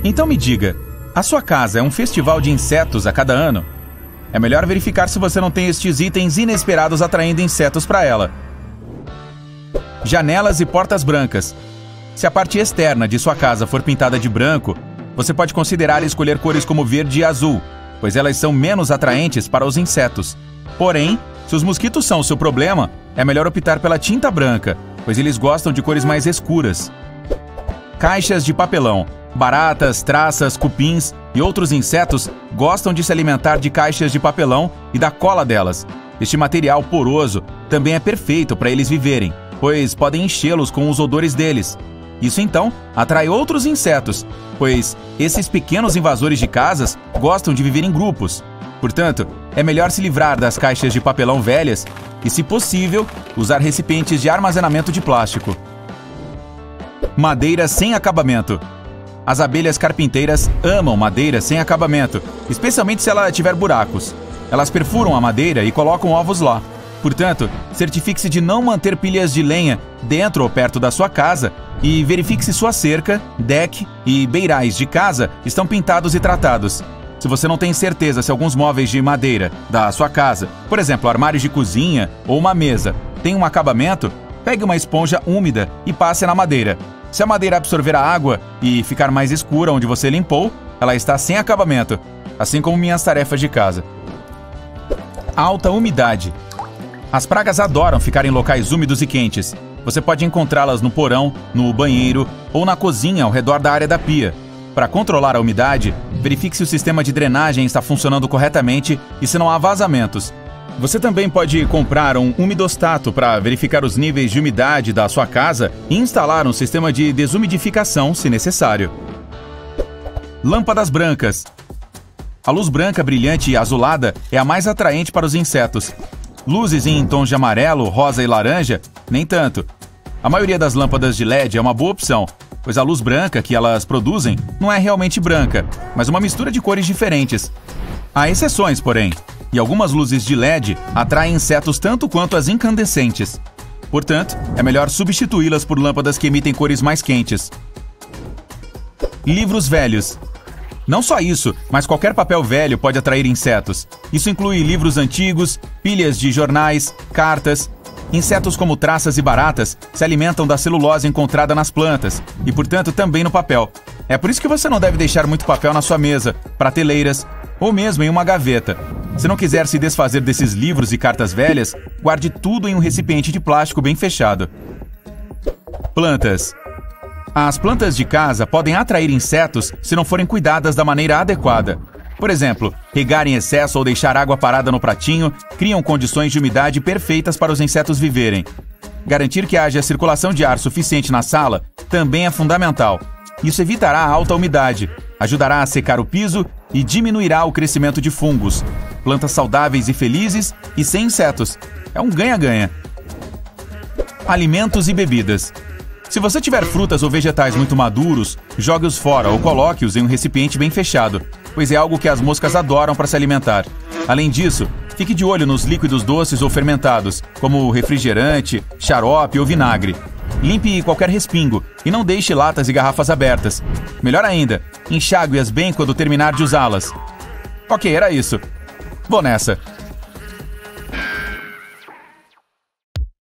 Então me diga, a sua casa é um festival de insetos a cada ano? É melhor verificar se você não tem estes itens inesperados atraindo insetos para ela. Janelas e portas brancas. Se a parte externa de sua casa for pintada de branco, você pode considerar escolher cores como verde e azul, pois elas são menos atraentes para os insetos. Porém, se os mosquitos são o seu problema, é melhor optar pela tinta branca, pois eles gostam de cores mais escuras. Caixas de papelão. Baratas, traças, cupins e outros insetos gostam de se alimentar de caixas de papelão e da cola delas. Este material poroso também é perfeito para eles viverem, pois podem enchê-los com os odores deles. Isso então atrai outros insetos, pois esses pequenos invasores de casas gostam de viver em grupos. Portanto, é melhor se livrar das caixas de papelão velhas e, se possível, usar recipientes de armazenamento de plástico. Madeira sem acabamento. As abelhas carpinteiras amam madeira sem acabamento, especialmente se ela tiver buracos. Elas perfuram a madeira e colocam ovos lá. Portanto, certifique-se de não manter pilhas de lenha dentro ou perto da sua casa e verifique se sua cerca, deck e beirais de casa estão pintados e tratados. Se você não tem certeza se alguns móveis de madeira da sua casa, por exemplo, armários de cozinha ou uma mesa, têm um acabamento, pegue uma esponja úmida e passe na madeira. Se a madeira absorver a água e ficar mais escura onde você limpou, ela está sem acabamento, assim como minhas tarefas de casa. Alta umidade. As pragas adoram ficar em locais úmidos e quentes. Você pode encontrá-las no porão, no banheiro ou na cozinha ao redor da área da pia. Para controlar a umidade, verifique se o sistema de drenagem está funcionando corretamente e se não há vazamentos. Você também pode comprar um umidostato para verificar os níveis de umidade da sua casa e instalar um sistema de desumidificação, se necessário. Lâmpadas brancas. A luz branca brilhante e azulada é a mais atraente para os insetos. Luzes em tons de amarelo, rosa e laranja, nem tanto. A maioria das lâmpadas de LED é uma boa opção, pois a luz branca que elas produzem não é realmente branca, mas uma mistura de cores diferentes. Há exceções, porém, e algumas luzes de LED atraem insetos tanto quanto as incandescentes. Portanto, é melhor substituí-las por lâmpadas que emitem cores mais quentes. Livros velhos. Não só isso, mas qualquer papel velho pode atrair insetos. Isso inclui livros antigos, pilhas de jornais, cartas. Insetos como traças e baratas se alimentam da celulose encontrada nas plantas e, portanto, também no papel. É por isso que você não deve deixar muito papel na sua mesa, prateleiras ou mesmo em uma gaveta. Se não quiser se desfazer desses livros e cartas velhas, guarde tudo em um recipiente de plástico bem fechado. Plantas. As plantas de casa podem atrair insetos se não forem cuidadas da maneira adequada. Por exemplo, regar em excesso ou deixar água parada no pratinho criam condições de umidade perfeitas para os insetos viverem. Garantir que haja circulação de ar suficiente na sala também é fundamental. Isso evitará a alta umidade, ajudará a secar o piso e diminuirá o crescimento de fungos. Plantas saudáveis e felizes e sem insetos. É um ganha-ganha. Alimentos e bebidas. Se você tiver frutas ou vegetais muito maduros, jogue-os fora ou coloque-os em um recipiente bem fechado, pois é algo que as moscas adoram para se alimentar. Além disso, fique de olho nos líquidos doces ou fermentados, como refrigerante, xarope ou vinagre. Limpe qualquer respingo e não deixe latas e garrafas abertas. Melhor ainda, enxague-as bem quando terminar de usá-las. Ok, era isso. Vou nessa.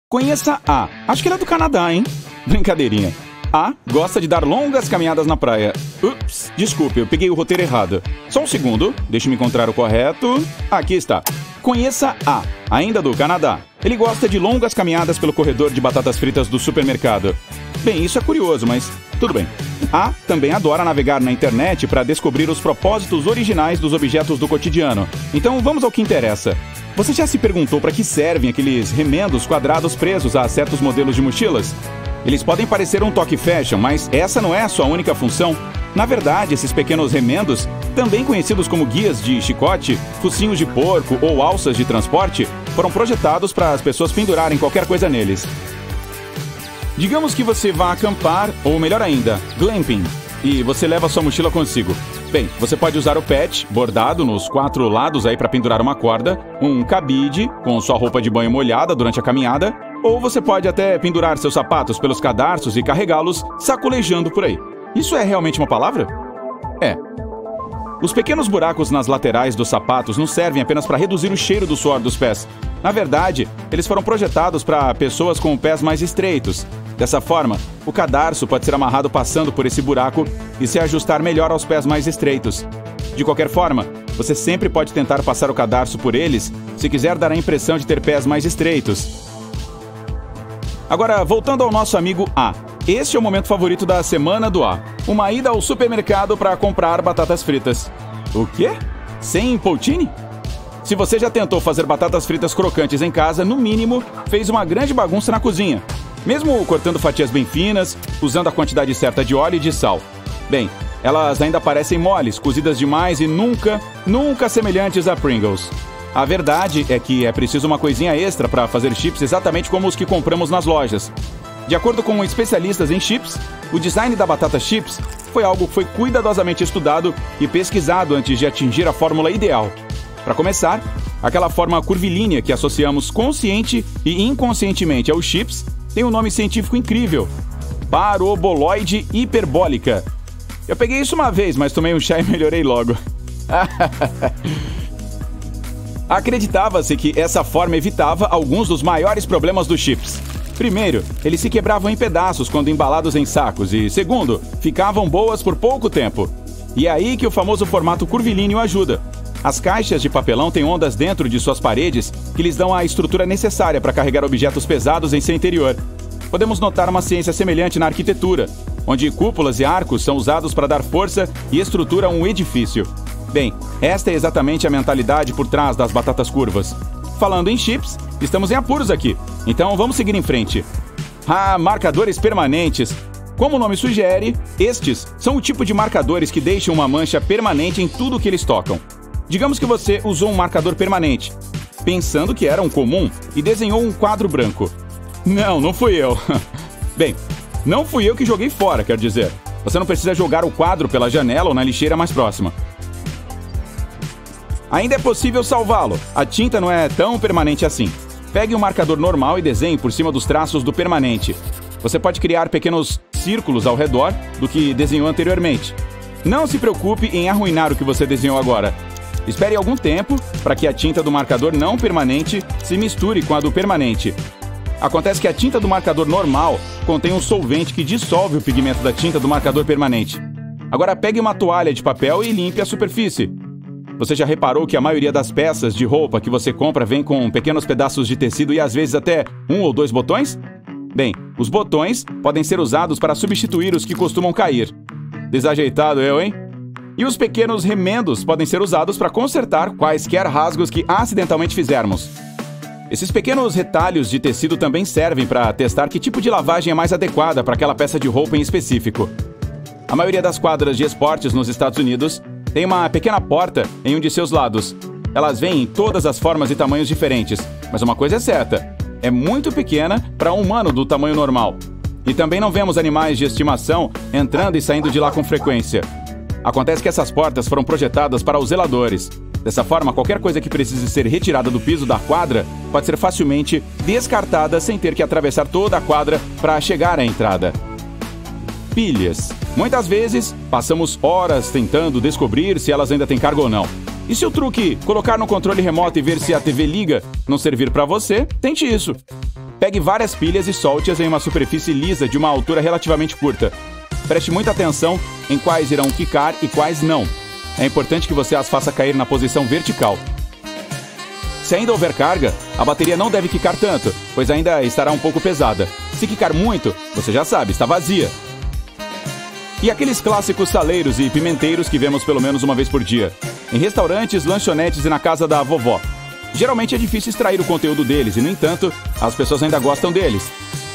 Conheça A. Acho que ele é do Canadá, hein? Brincadeirinha. A gosta de dar longas caminhadas na praia. Ups, desculpe, eu peguei o roteiro errado. Só um segundo, deixe-me encontrar o correto. Aqui está. Conheça A, ainda do Canadá. Ele gosta de longas caminhadas pelo corredor de batatas fritas do supermercado. Bem, isso é curioso, mas tudo bem. A também adora navegar na internet para descobrir os propósitos originais dos objetos do cotidiano. Então vamos ao que interessa. Você já se perguntou para que servem aqueles remendos quadrados presos a certos modelos de mochilas? Eles podem parecer um toque fashion, mas essa não é a sua única função. Na verdade, esses pequenos remendos, também conhecidos como guias de chicote, focinhos de porco ou alças de transporte, foram projetados para as pessoas pendurarem qualquer coisa neles. Digamos que você vá acampar, ou melhor ainda, glamping, e você leva sua mochila consigo. Bem, você pode usar o patch, bordado nos 4 lados aí para pendurar uma corda, um cabide, com sua roupa de banho molhada durante a caminhada, ou você pode até pendurar seus sapatos pelos cadarços e carregá-los sacolejando por aí. Isso é realmente uma palavra? É. Os pequenos buracos nas laterais dos sapatos não servem apenas para reduzir o cheiro do suor dos pés. Na verdade, eles foram projetados para pessoas com pés mais estreitos. Dessa forma, o cadarço pode ser amarrado passando por esse buraco e se ajustar melhor aos pés mais estreitos. De qualquer forma, você sempre pode tentar passar o cadarço por eles se quiser dar a impressão de ter pés mais estreitos. Agora, voltando ao nosso amigo A. Este é o momento favorito da semana do A. Uma ida ao supermercado para comprar batatas fritas. O quê? Sem poutine? Se você já tentou fazer batatas fritas crocantes em casa, no mínimo, fez uma grande bagunça na cozinha. Mesmo cortando fatias bem finas, usando a quantidade certa de óleo e de sal. Bem, elas ainda parecem moles, cozidas demais e nunca semelhantes a Pringles. A verdade é que é preciso uma coisinha extra para fazer chips exatamente como os que compramos nas lojas. De acordo com especialistas em chips, o design da batata chips foi algo que foi cuidadosamente estudado e pesquisado antes de atingir a fórmula ideal. Para começar, aquela forma curvilínea que associamos consciente e inconscientemente aos chips tem um nome científico incrível: paraboloide hiperbólica. Eu peguei isso uma vez, mas tomei um chá e melhorei logo. Acreditava-se que essa forma evitava alguns dos maiores problemas dos chips. Primeiro, eles se quebravam em pedaços quando embalados em sacos e, segundo, ficavam boas por pouco tempo. E é aí que o famoso formato curvilíneo ajuda. As caixas de papelão têm ondas dentro de suas paredes que lhes dão a estrutura necessária para carregar objetos pesados em seu interior. Podemos notar uma ciência semelhante na arquitetura, onde cúpulas e arcos são usados para dar força e estrutura a um edifício. Bem, esta é exatamente a mentalidade por trás das batatas curvas. Falando em chips, estamos em apuros aqui, então vamos seguir em frente. Marcadores permanentes. Como o nome sugere, estes são o tipo de marcadores que deixam uma mancha permanente em tudo que eles tocam. Digamos que você usou um marcador permanente, pensando que era um comum, e desenhou um quadro branco. Não fui eu. Bem, não fui eu que joguei fora, quer dizer. Você não precisa jogar o quadro pela janela ou na lixeira mais próxima. Ainda é possível salvá-lo. A tinta não é tão permanente assim. Pegue um marcador normal e desenhe por cima dos traços do permanente. Você pode criar pequenos círculos ao redor do que desenhou anteriormente. Não se preocupe em arruinar o que você desenhou agora. Espere algum tempo para que a tinta do marcador não permanente se misture com a do permanente. Acontece que a tinta do marcador normal contém um solvente que dissolve o pigmento da tinta do marcador permanente. Agora pegue uma toalha de papel e limpe a superfície. Você já reparou que a maioria das peças de roupa que você compra vem com pequenos pedaços de tecido e às vezes até 1 ou 2 botões? Bem, os botões podem ser usados para substituir os que costumam cair. Desajeitado eu, hein? E os pequenos remendos podem ser usados para consertar quaisquer rasgos que acidentalmente fizermos. Esses pequenos retalhos de tecido também servem para testar que tipo de lavagem é mais adequada para aquela peça de roupa em específico. A maioria das quadras de esportes nos Estados Unidos tem uma pequena porta em um de seus lados. Elas vêm em todas as formas e tamanhos diferentes, mas uma coisa é certa: é muito pequena para um humano do tamanho normal. E também não vemos animais de estimação entrando e saindo de lá com frequência. Acontece que essas portas foram projetadas para os zeladores. Dessa forma, qualquer coisa que precise ser retirada do piso da quadra pode ser facilmente descartada sem ter que atravessar toda a quadra para chegar à entrada. Pilhas. Muitas vezes, passamos horas tentando descobrir se elas ainda têm carga ou não. E se o truque, colocar no controle remoto e ver se a TV liga, não servir para você, tente isso. Pegue várias pilhas e solte-as em uma superfície lisa de uma altura relativamente curta. Preste muita atenção em quais irão quicar e quais não. É importante que você as faça cair na posição vertical. Se ainda houver carga, a bateria não deve quicar tanto, pois ainda estará um pouco pesada. Se quicar muito, você já sabe, está vazia. E aqueles clássicos saleiros e pimenteiros que vemos pelo menos uma vez por dia, em restaurantes, lanchonetes e na casa da vovó. Geralmente é difícil extrair o conteúdo deles e, no entanto, as pessoas ainda gostam deles.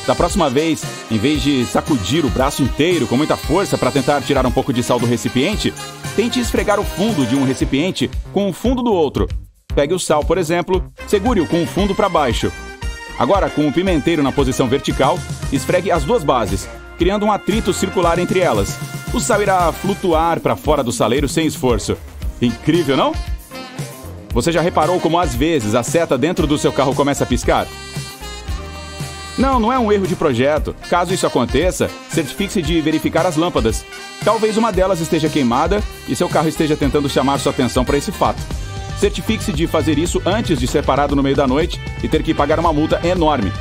Da próxima vez, em vez de sacudir o braço inteiro com muita força para tentar tirar um pouco de sal do recipiente, tente esfregar o fundo de um recipiente com o fundo do outro. Pegue o sal, por exemplo, segure-o com o fundo para baixo. Agora, com o pimenteiro na posição vertical, esfregue as duas bases, criando um atrito circular entre elas. O sal irá flutuar para fora do saleiro sem esforço. Incrível, não? Você já reparou como às vezes a seta dentro do seu carro começa a piscar? Não é um erro de projeto. Caso isso aconteça, certifique-se de verificar as lâmpadas. Talvez uma delas esteja queimada e seu carro esteja tentando chamar sua atenção para esse fato. Certifique-se de fazer isso antes de ser parado no meio da noite e ter que pagar uma multa enorme.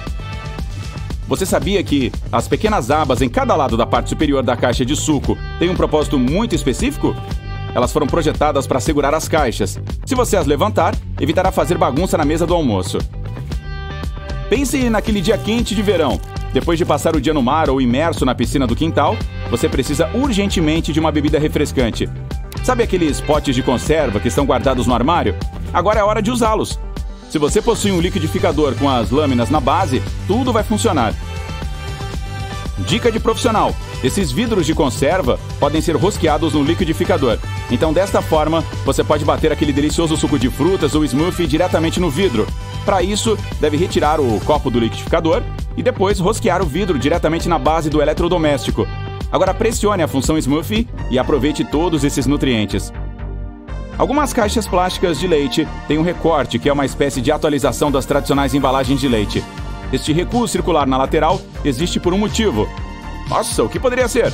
Você sabia que as pequenas abas em cada lado da parte superior da caixa de suco têm um propósito muito específico? Elas foram projetadas para segurar as caixas. Se você as levantar, evitará fazer bagunça na mesa do almoço. Pense naquele dia quente de verão. Depois de passar o dia no mar ou imerso na piscina do quintal, você precisa urgentemente de uma bebida refrescante. Sabe aqueles potes de conserva que estão guardados no armário? Agora é hora de usá-los. Se você possui um liquidificador com as lâminas na base, tudo vai funcionar. Dica de profissional: esses vidros de conserva podem ser rosqueados no liquidificador. Então, desta forma, você pode bater aquele delicioso suco de frutas ou smoothie diretamente no vidro. Para isso, deve retirar o copo do liquidificador e depois rosquear o vidro diretamente na base do eletrodoméstico. Agora pressione a função smoothie e aproveite todos esses nutrientes. Algumas caixas plásticas de leite têm um recorte, que é uma espécie de atualização das tradicionais embalagens de leite. Este recuo circular na lateral existe por um motivo. Nossa, o que poderia ser?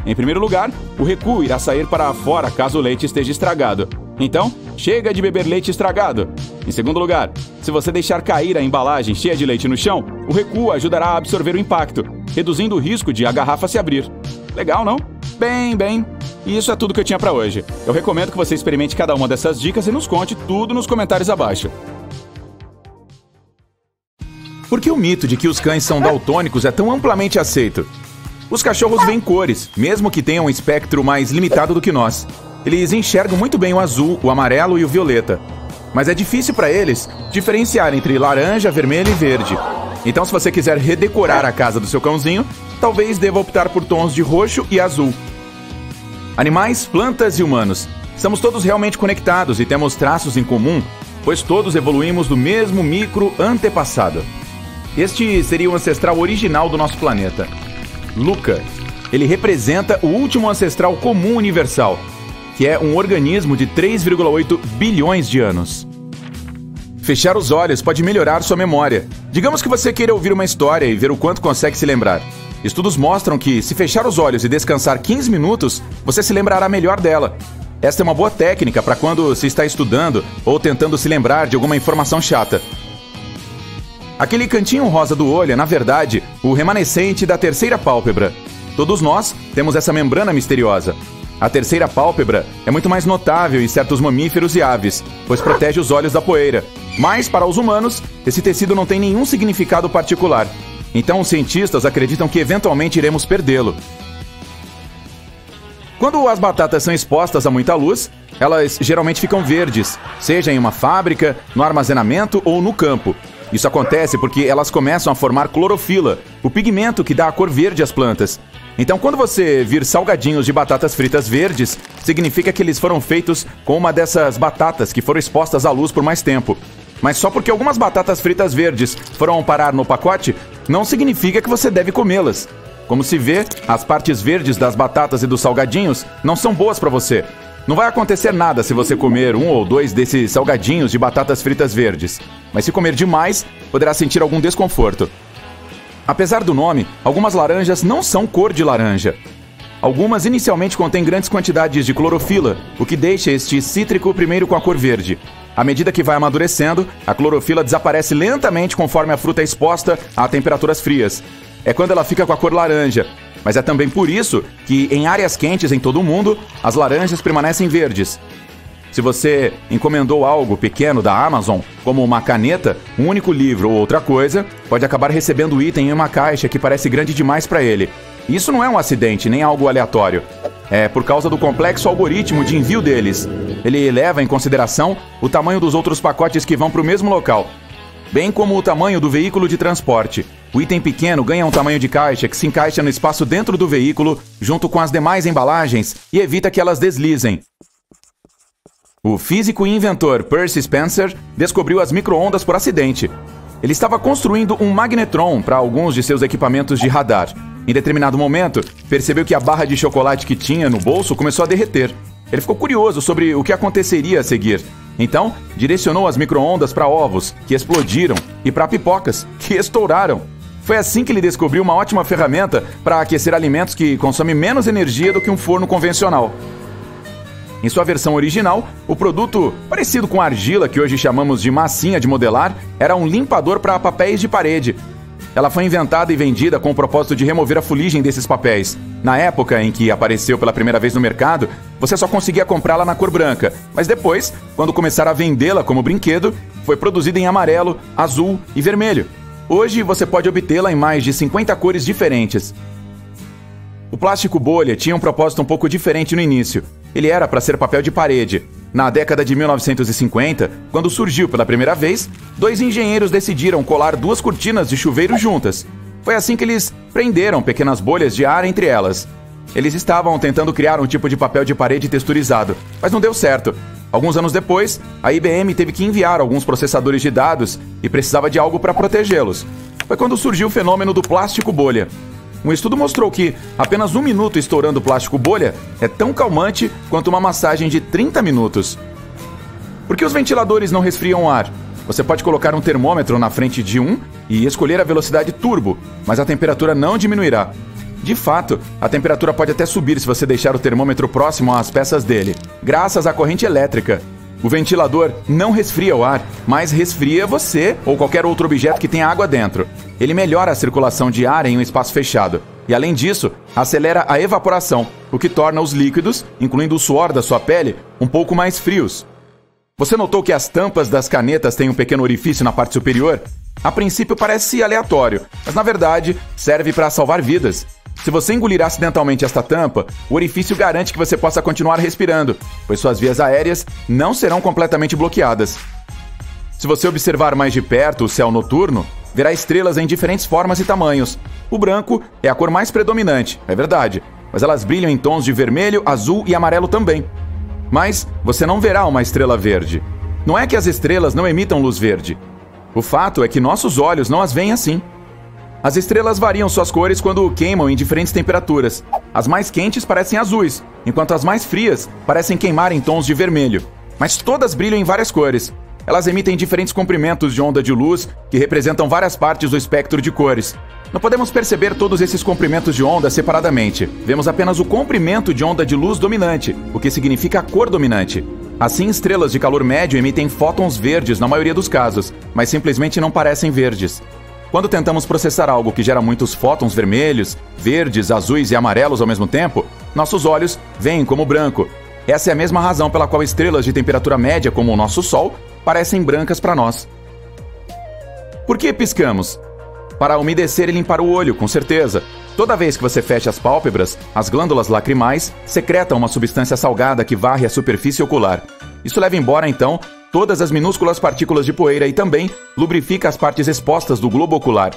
Em primeiro lugar, o recuo irá sair para fora caso o leite esteja estragado. Então, chega de beber leite estragado. Em segundo lugar, se você deixar cair a embalagem cheia de leite no chão, o recuo ajudará a absorver o impacto, reduzindo o risco de a garrafa se abrir. Legal, não? Bem. E isso é tudo que eu tinha para hoje. Eu recomendo que você experimente cada uma dessas dicas e nos conte tudo nos comentários abaixo. Por que o mito de que os cães são daltônicos é tão amplamente aceito? Os cachorros veem cores, mesmo que tenham um espectro mais limitado do que nós. Eles enxergam muito bem o azul, o amarelo e o violeta. Mas é difícil para eles diferenciar entre laranja, vermelho e verde. Então, se você quiser redecorar a casa do seu cãozinho, talvez deva optar por tons de roxo e azul. Animais, plantas e humanos. Estamos todos realmente conectados e temos traços em comum, pois todos evoluímos do mesmo micro antepassado. Este seria o ancestral original do nosso planeta. Luca. Ele representa o último ancestral comum universal, que é um organismo de 3,8 bilhões de anos. Fechar os olhos pode melhorar sua memória. Digamos que você queira ouvir uma história e ver o quanto consegue se lembrar. Estudos mostram que, se fechar os olhos e descansar 15 minutos, você se lembrará melhor dela. Esta é uma boa técnica para quando se está estudando ou tentando se lembrar de alguma informação chata. Aquele cantinho rosa do olho é, na verdade, o remanescente da terceira pálpebra. Todos nós temos essa membrana misteriosa. A terceira pálpebra é muito mais notável em certos mamíferos e aves, pois protege os olhos da poeira. Mas, para os humanos, esse tecido não tem nenhum significado particular. Então, os cientistas acreditam que eventualmente iremos perdê-lo. Quando as batatas são expostas a muita luz, elas geralmente ficam verdes, seja em uma fábrica, no armazenamento ou no campo. Isso acontece porque elas começam a formar clorofila, o pigmento que dá a cor verde às plantas. Então, quando você vir salgadinhos de batatas fritas verdes, significa que eles foram feitos com uma dessas batatas que foram expostas à luz por mais tempo. Mas só porque algumas batatas fritas verdes foram parar no pacote, não significa que você deve comê-las. Como se vê, as partes verdes das batatas e dos salgadinhos não são boas para você. Não vai acontecer nada se você comer 1 ou 2 desses salgadinhos de batatas fritas verdes. Mas se comer demais, poderá sentir algum desconforto. Apesar do nome, algumas laranjas não são cor de laranja. Algumas inicialmente contêm grandes quantidades de clorofila, o que deixa este cítrico primeiro com a cor verde. À medida que vai amadurecendo, a clorofila desaparece lentamente conforme a fruta é exposta a temperaturas frias. É quando ela fica com a cor laranja. Mas é também por isso que, em áreas quentes em todo o mundo, as laranjas permanecem verdes. Se você encomendou algo pequeno da Amazon, como uma caneta, um único livro ou outra coisa, pode acabar recebendo o item em uma caixa que parece grande demais para ele. Isso não é um acidente, nem algo aleatório. É por causa do complexo algoritmo de envio deles. Ele leva em consideração o tamanho dos outros pacotes que vão para o mesmo local, bem como o tamanho do veículo de transporte. O item pequeno ganha um tamanho de caixa que se encaixa no espaço dentro do veículo, junto com as demais embalagens, e evita que elas deslizem. O físico e inventor Percy Spencer descobriu as micro-ondas por acidente. Ele estava construindo um magnetron para alguns de seus equipamentos de radar. Em determinado momento, percebeu que a barra de chocolate que tinha no bolso começou a derreter. Ele ficou curioso sobre o que aconteceria a seguir. Então, direcionou as micro-ondas para ovos, que explodiram, e para pipocas, que estouraram. Foi assim que ele descobriu uma ótima ferramenta para aquecer alimentos que consomem menos energia do que um forno convencional. Em sua versão original, o produto, parecido com a argila que hoje chamamos de massinha de modelar, era um limpador para papéis de parede. Ela foi inventada e vendida com o propósito de remover a fuligem desses papéis. Na época em que apareceu pela primeira vez no mercado, você só conseguia comprá-la na cor branca, mas depois, quando começaram a vendê-la como brinquedo, foi produzida em amarelo, azul e vermelho. Hoje você pode obtê-la em mais de 50 cores diferentes. O plástico bolha tinha um propósito um pouco diferente no início. Ele era para ser papel de parede. Na década de 1950, quando surgiu pela primeira vez, 2 engenheiros decidiram colar 2 cortinas de chuveiro juntas. Foi assim que eles prenderam pequenas bolhas de ar entre elas. Eles estavam tentando criar um tipo de papel de parede texturizado, mas não deu certo. Alguns anos depois, a IBM teve que enviar alguns processadores de dados e precisava de algo para protegê-los. Foi quando surgiu o fenômeno do plástico bolha. Um estudo mostrou que apenas 1 minuto estourando plástico bolha é tão calmante quanto uma massagem de 30 minutos. Por que os ventiladores não resfriam o ar? Você pode colocar um termômetro na frente de um e escolher a velocidade turbo, mas a temperatura não diminuirá. De fato, a temperatura pode até subir se você deixar o termômetro próximo às peças dele, graças à corrente elétrica. O ventilador não resfria o ar, mas resfria você ou qualquer outro objeto que tenha água dentro. Ele melhora a circulação de ar em um espaço fechado e, além disso, acelera a evaporação, o que torna os líquidos, incluindo o suor da sua pele, um pouco mais frios. Você notou que as tampas das canetas têm um pequeno orifício na parte superior? A princípio parece aleatório, mas na verdade serve para salvar vidas. Se você engolir acidentalmente esta tampa, o orifício garante que você possa continuar respirando, pois suas vias aéreas não serão completamente bloqueadas. Se você observar mais de perto o céu noturno, verá estrelas em diferentes formas e tamanhos. O branco é a cor mais predominante, é verdade, mas elas brilham em tons de vermelho, azul e amarelo também. Mas você não verá uma estrela verde. Não é que as estrelas não emitam luz verde. O fato é que nossos olhos não as veem assim. As estrelas variam suas cores quando queimam em diferentes temperaturas. As mais quentes parecem azuis, enquanto as mais frias parecem queimar em tons de vermelho. Mas todas brilham em várias cores. Elas emitem diferentes comprimentos de onda de luz que representam várias partes do espectro de cores. Não podemos perceber todos esses comprimentos de onda separadamente. Vemos apenas o comprimento de onda de luz dominante, o que significa a cor dominante. Assim, estrelas de calor médio emitem fótons verdes na maioria dos casos, mas simplesmente não parecem verdes. Quando tentamos processar algo que gera muitos fótons vermelhos, verdes, azuis e amarelos ao mesmo tempo, nossos olhos veem como branco. Essa é a mesma razão pela qual estrelas de temperatura média, como o nosso Sol, parecem brancas para nós. Por que piscamos? Para umedecer e limpar o olho, com certeza. Toda vez que você fecha as pálpebras, as glândulas lacrimais secretam uma substância salgada que varre a superfície ocular. Isso leva embora, então, todas as minúsculas partículas de poeira e também lubrifica as partes expostas do globo ocular.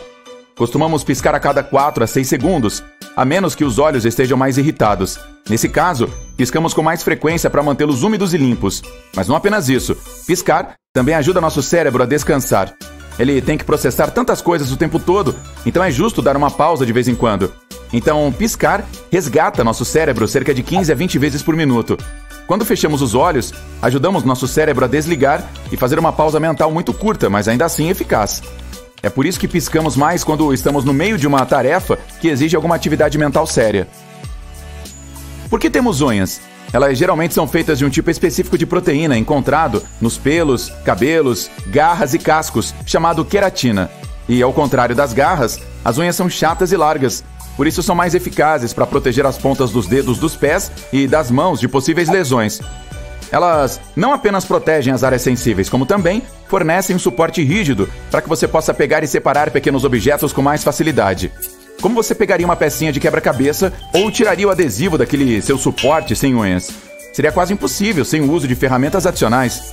Costumamos piscar a cada 4 a 6 segundos, a menos que os olhos estejam mais irritados. Nesse caso, piscamos com mais frequência para mantê-los úmidos e limpos. Mas não apenas isso, piscar também ajuda nosso cérebro a descansar. Ele tem que processar tantas coisas o tempo todo, então é justo dar uma pausa de vez em quando. Então, piscar resgata nosso cérebro cerca de 15 a 20 vezes por minuto. Quando fechamos os olhos, ajudamos nosso cérebro a desligar e fazer uma pausa mental muito curta, mas ainda assim eficaz. É por isso que piscamos mais quando estamos no meio de uma tarefa que exige alguma atividade mental séria. Por que temos unhas? Elas geralmente são feitas de um tipo específico de proteína encontrado nos pelos, cabelos, garras e cascos, chamado queratina. E, ao contrário das garras, as unhas são chatas e largas. Por isso são mais eficazes para proteger as pontas dos dedos dos pés e das mãos de possíveis lesões. Elas não apenas protegem as áreas sensíveis, como também fornecem um suporte rígido para que você possa pegar e separar pequenos objetos com mais facilidade. Como você pegaria uma pecinha de quebra-cabeça ou tiraria o adesivo daquele seu suporte sem unhas? Seria quase impossível sem o uso de ferramentas adicionais.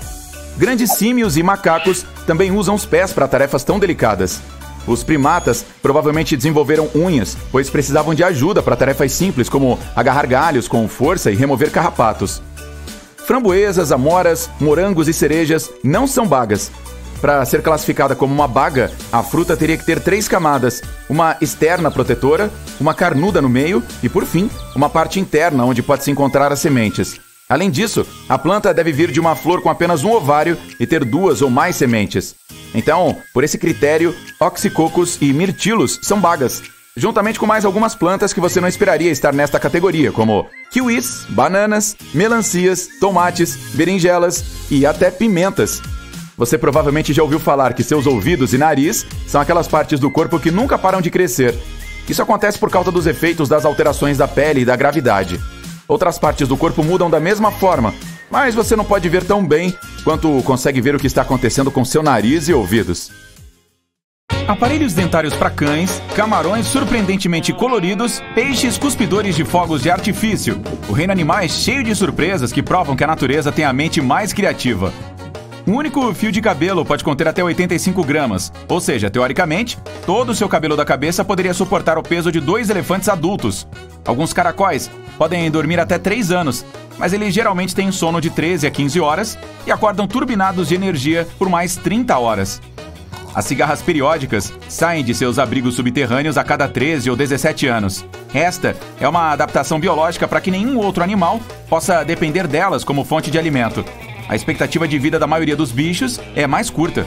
Grandes símios e macacos também usam os pés para tarefas tão delicadas. Os primatas provavelmente desenvolveram unhas, pois precisavam de ajuda para tarefas simples como agarrar galhos com força e remover carrapatos. Framboesas, amoras, morangos e cerejas não são bagas. Para ser classificada como uma baga, a fruta teria que ter 3 camadas, uma externa protetora, uma carnuda no meio e, por fim, uma parte interna onde pode-se encontrar as sementes. Além disso, a planta deve vir de uma flor com apenas um ovário e ter 2 ou mais sementes. Então, por esse critério, Oxycoccus e Myrtillus são bagas, juntamente com mais algumas plantas que você não esperaria estar nesta categoria, como kiwis, bananas, melancias, tomates, berinjelas e até pimentas. Você provavelmente já ouviu falar que seus ouvidos e nariz são aquelas partes do corpo que nunca param de crescer. Isso acontece por causa dos efeitos das alterações da pele e da gravidade. Outras partes do corpo mudam da mesma forma, mas você não pode ver tão bem quanto consegue ver o que está acontecendo com seu nariz e ouvidos. Aparelhos dentários para cães, camarões surpreendentemente coloridos, peixes cuspidores de fogos de artifício. O reino animal é cheio de surpresas que provam que a natureza tem a mente mais criativa. Um único fio de cabelo pode conter até 85 gramas, ou seja, teoricamente, todo o seu cabelo da cabeça poderia suportar o peso de 2 elefantes adultos. Alguns caracóis podem dormir até 3 anos, mas eles geralmente têm sono de 13 a 15 horas e acordam turbinados de energia por mais 30 horas. As cigarras periódicas saem de seus abrigos subterrâneos a cada 13 ou 17 anos. Esta é uma adaptação biológica para que nenhum outro animal possa depender delas como fonte de alimento. A expectativa de vida da maioria dos bichos é mais curta.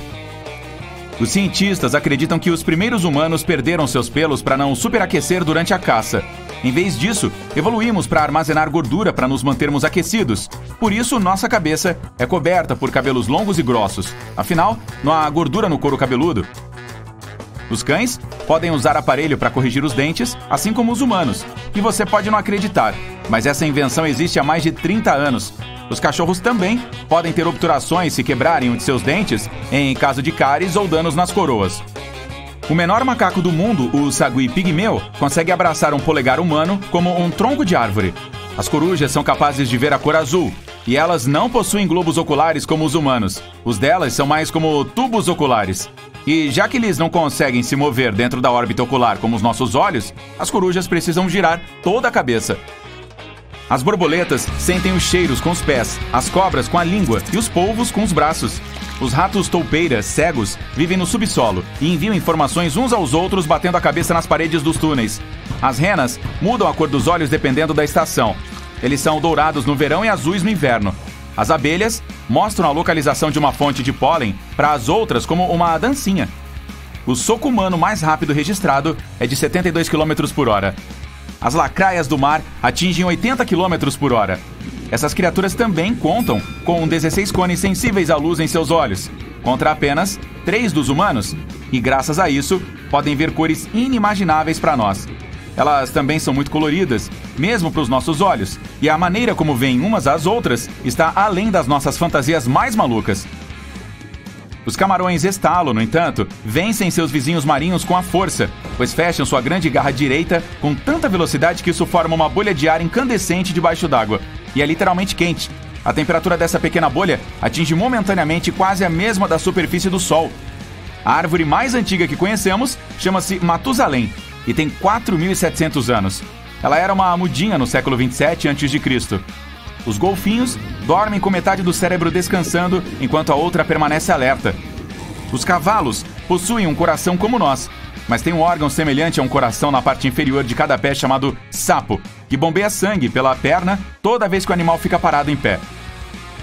Os cientistas acreditam que os primeiros humanos perderam seus pelos para não superaquecer durante a caça. Em vez disso, evoluímos para armazenar gordura para nos mantermos aquecidos. Por isso, nossa cabeça é coberta por cabelos longos e grossos. Afinal, não há gordura no couro cabeludo. Os cães podem usar aparelho para corrigir os dentes, assim como os humanos. E você pode não acreditar, mas essa invenção existe há mais de 30 anos. Os cachorros também podem ter obturações se quebrarem um de seus dentes em caso de cáries ou danos nas coroas. O menor macaco do mundo, o sagui pigmeu, consegue abraçar um polegar humano como um tronco de árvore. As corujas são capazes de ver a cor azul, e elas não possuem globos oculares como os humanos. Os delas são mais como tubos oculares. E já que eles não conseguem se mover dentro da órbita ocular como os nossos olhos, as corujas precisam girar toda a cabeça. As borboletas sentem os cheiros com os pés, as cobras com a língua e os polvos com os braços. Os ratos toupeiras cegos vivem no subsolo e enviam informações uns aos outros batendo a cabeça nas paredes dos túneis. As renas mudam a cor dos olhos dependendo da estação. Eles são dourados no verão e azuis no inverno. As abelhas mostram a localização de uma fonte de pólen para as outras como uma dancinha. O soco humano mais rápido registrado é de 72 km por hora. As lacraias do mar atingem 80 km por hora. Essas criaturas também contam com 16 cones sensíveis à luz em seus olhos, contra apenas 3 dos humanos, e graças a isso, podem ver cores inimagináveis para nós. Elas também são muito coloridas, mesmo para os nossos olhos, e a maneira como veem umas às outras está além das nossas fantasias mais malucas. Os camarões estalo, no entanto, vencem seus vizinhos marinhos com a força, pois fecham sua grande garra direita com tanta velocidade que isso forma uma bolha de ar incandescente debaixo d'água, e é literalmente quente. A temperatura dessa pequena bolha atinge momentaneamente quase a mesma da superfície do Sol. A árvore mais antiga que conhecemos chama-se Matusalém e tem 4.700 anos. Ela era uma mudinha no século 27 a.C. Os golfinhos dormem com metade do cérebro descansando enquanto a outra permanece alerta. Os cavalos possuem um coração como nós, mas tem um órgão semelhante a um coração na parte inferior de cada pé chamado sapo, que bombeia sangue pela perna toda vez que o animal fica parado em pé.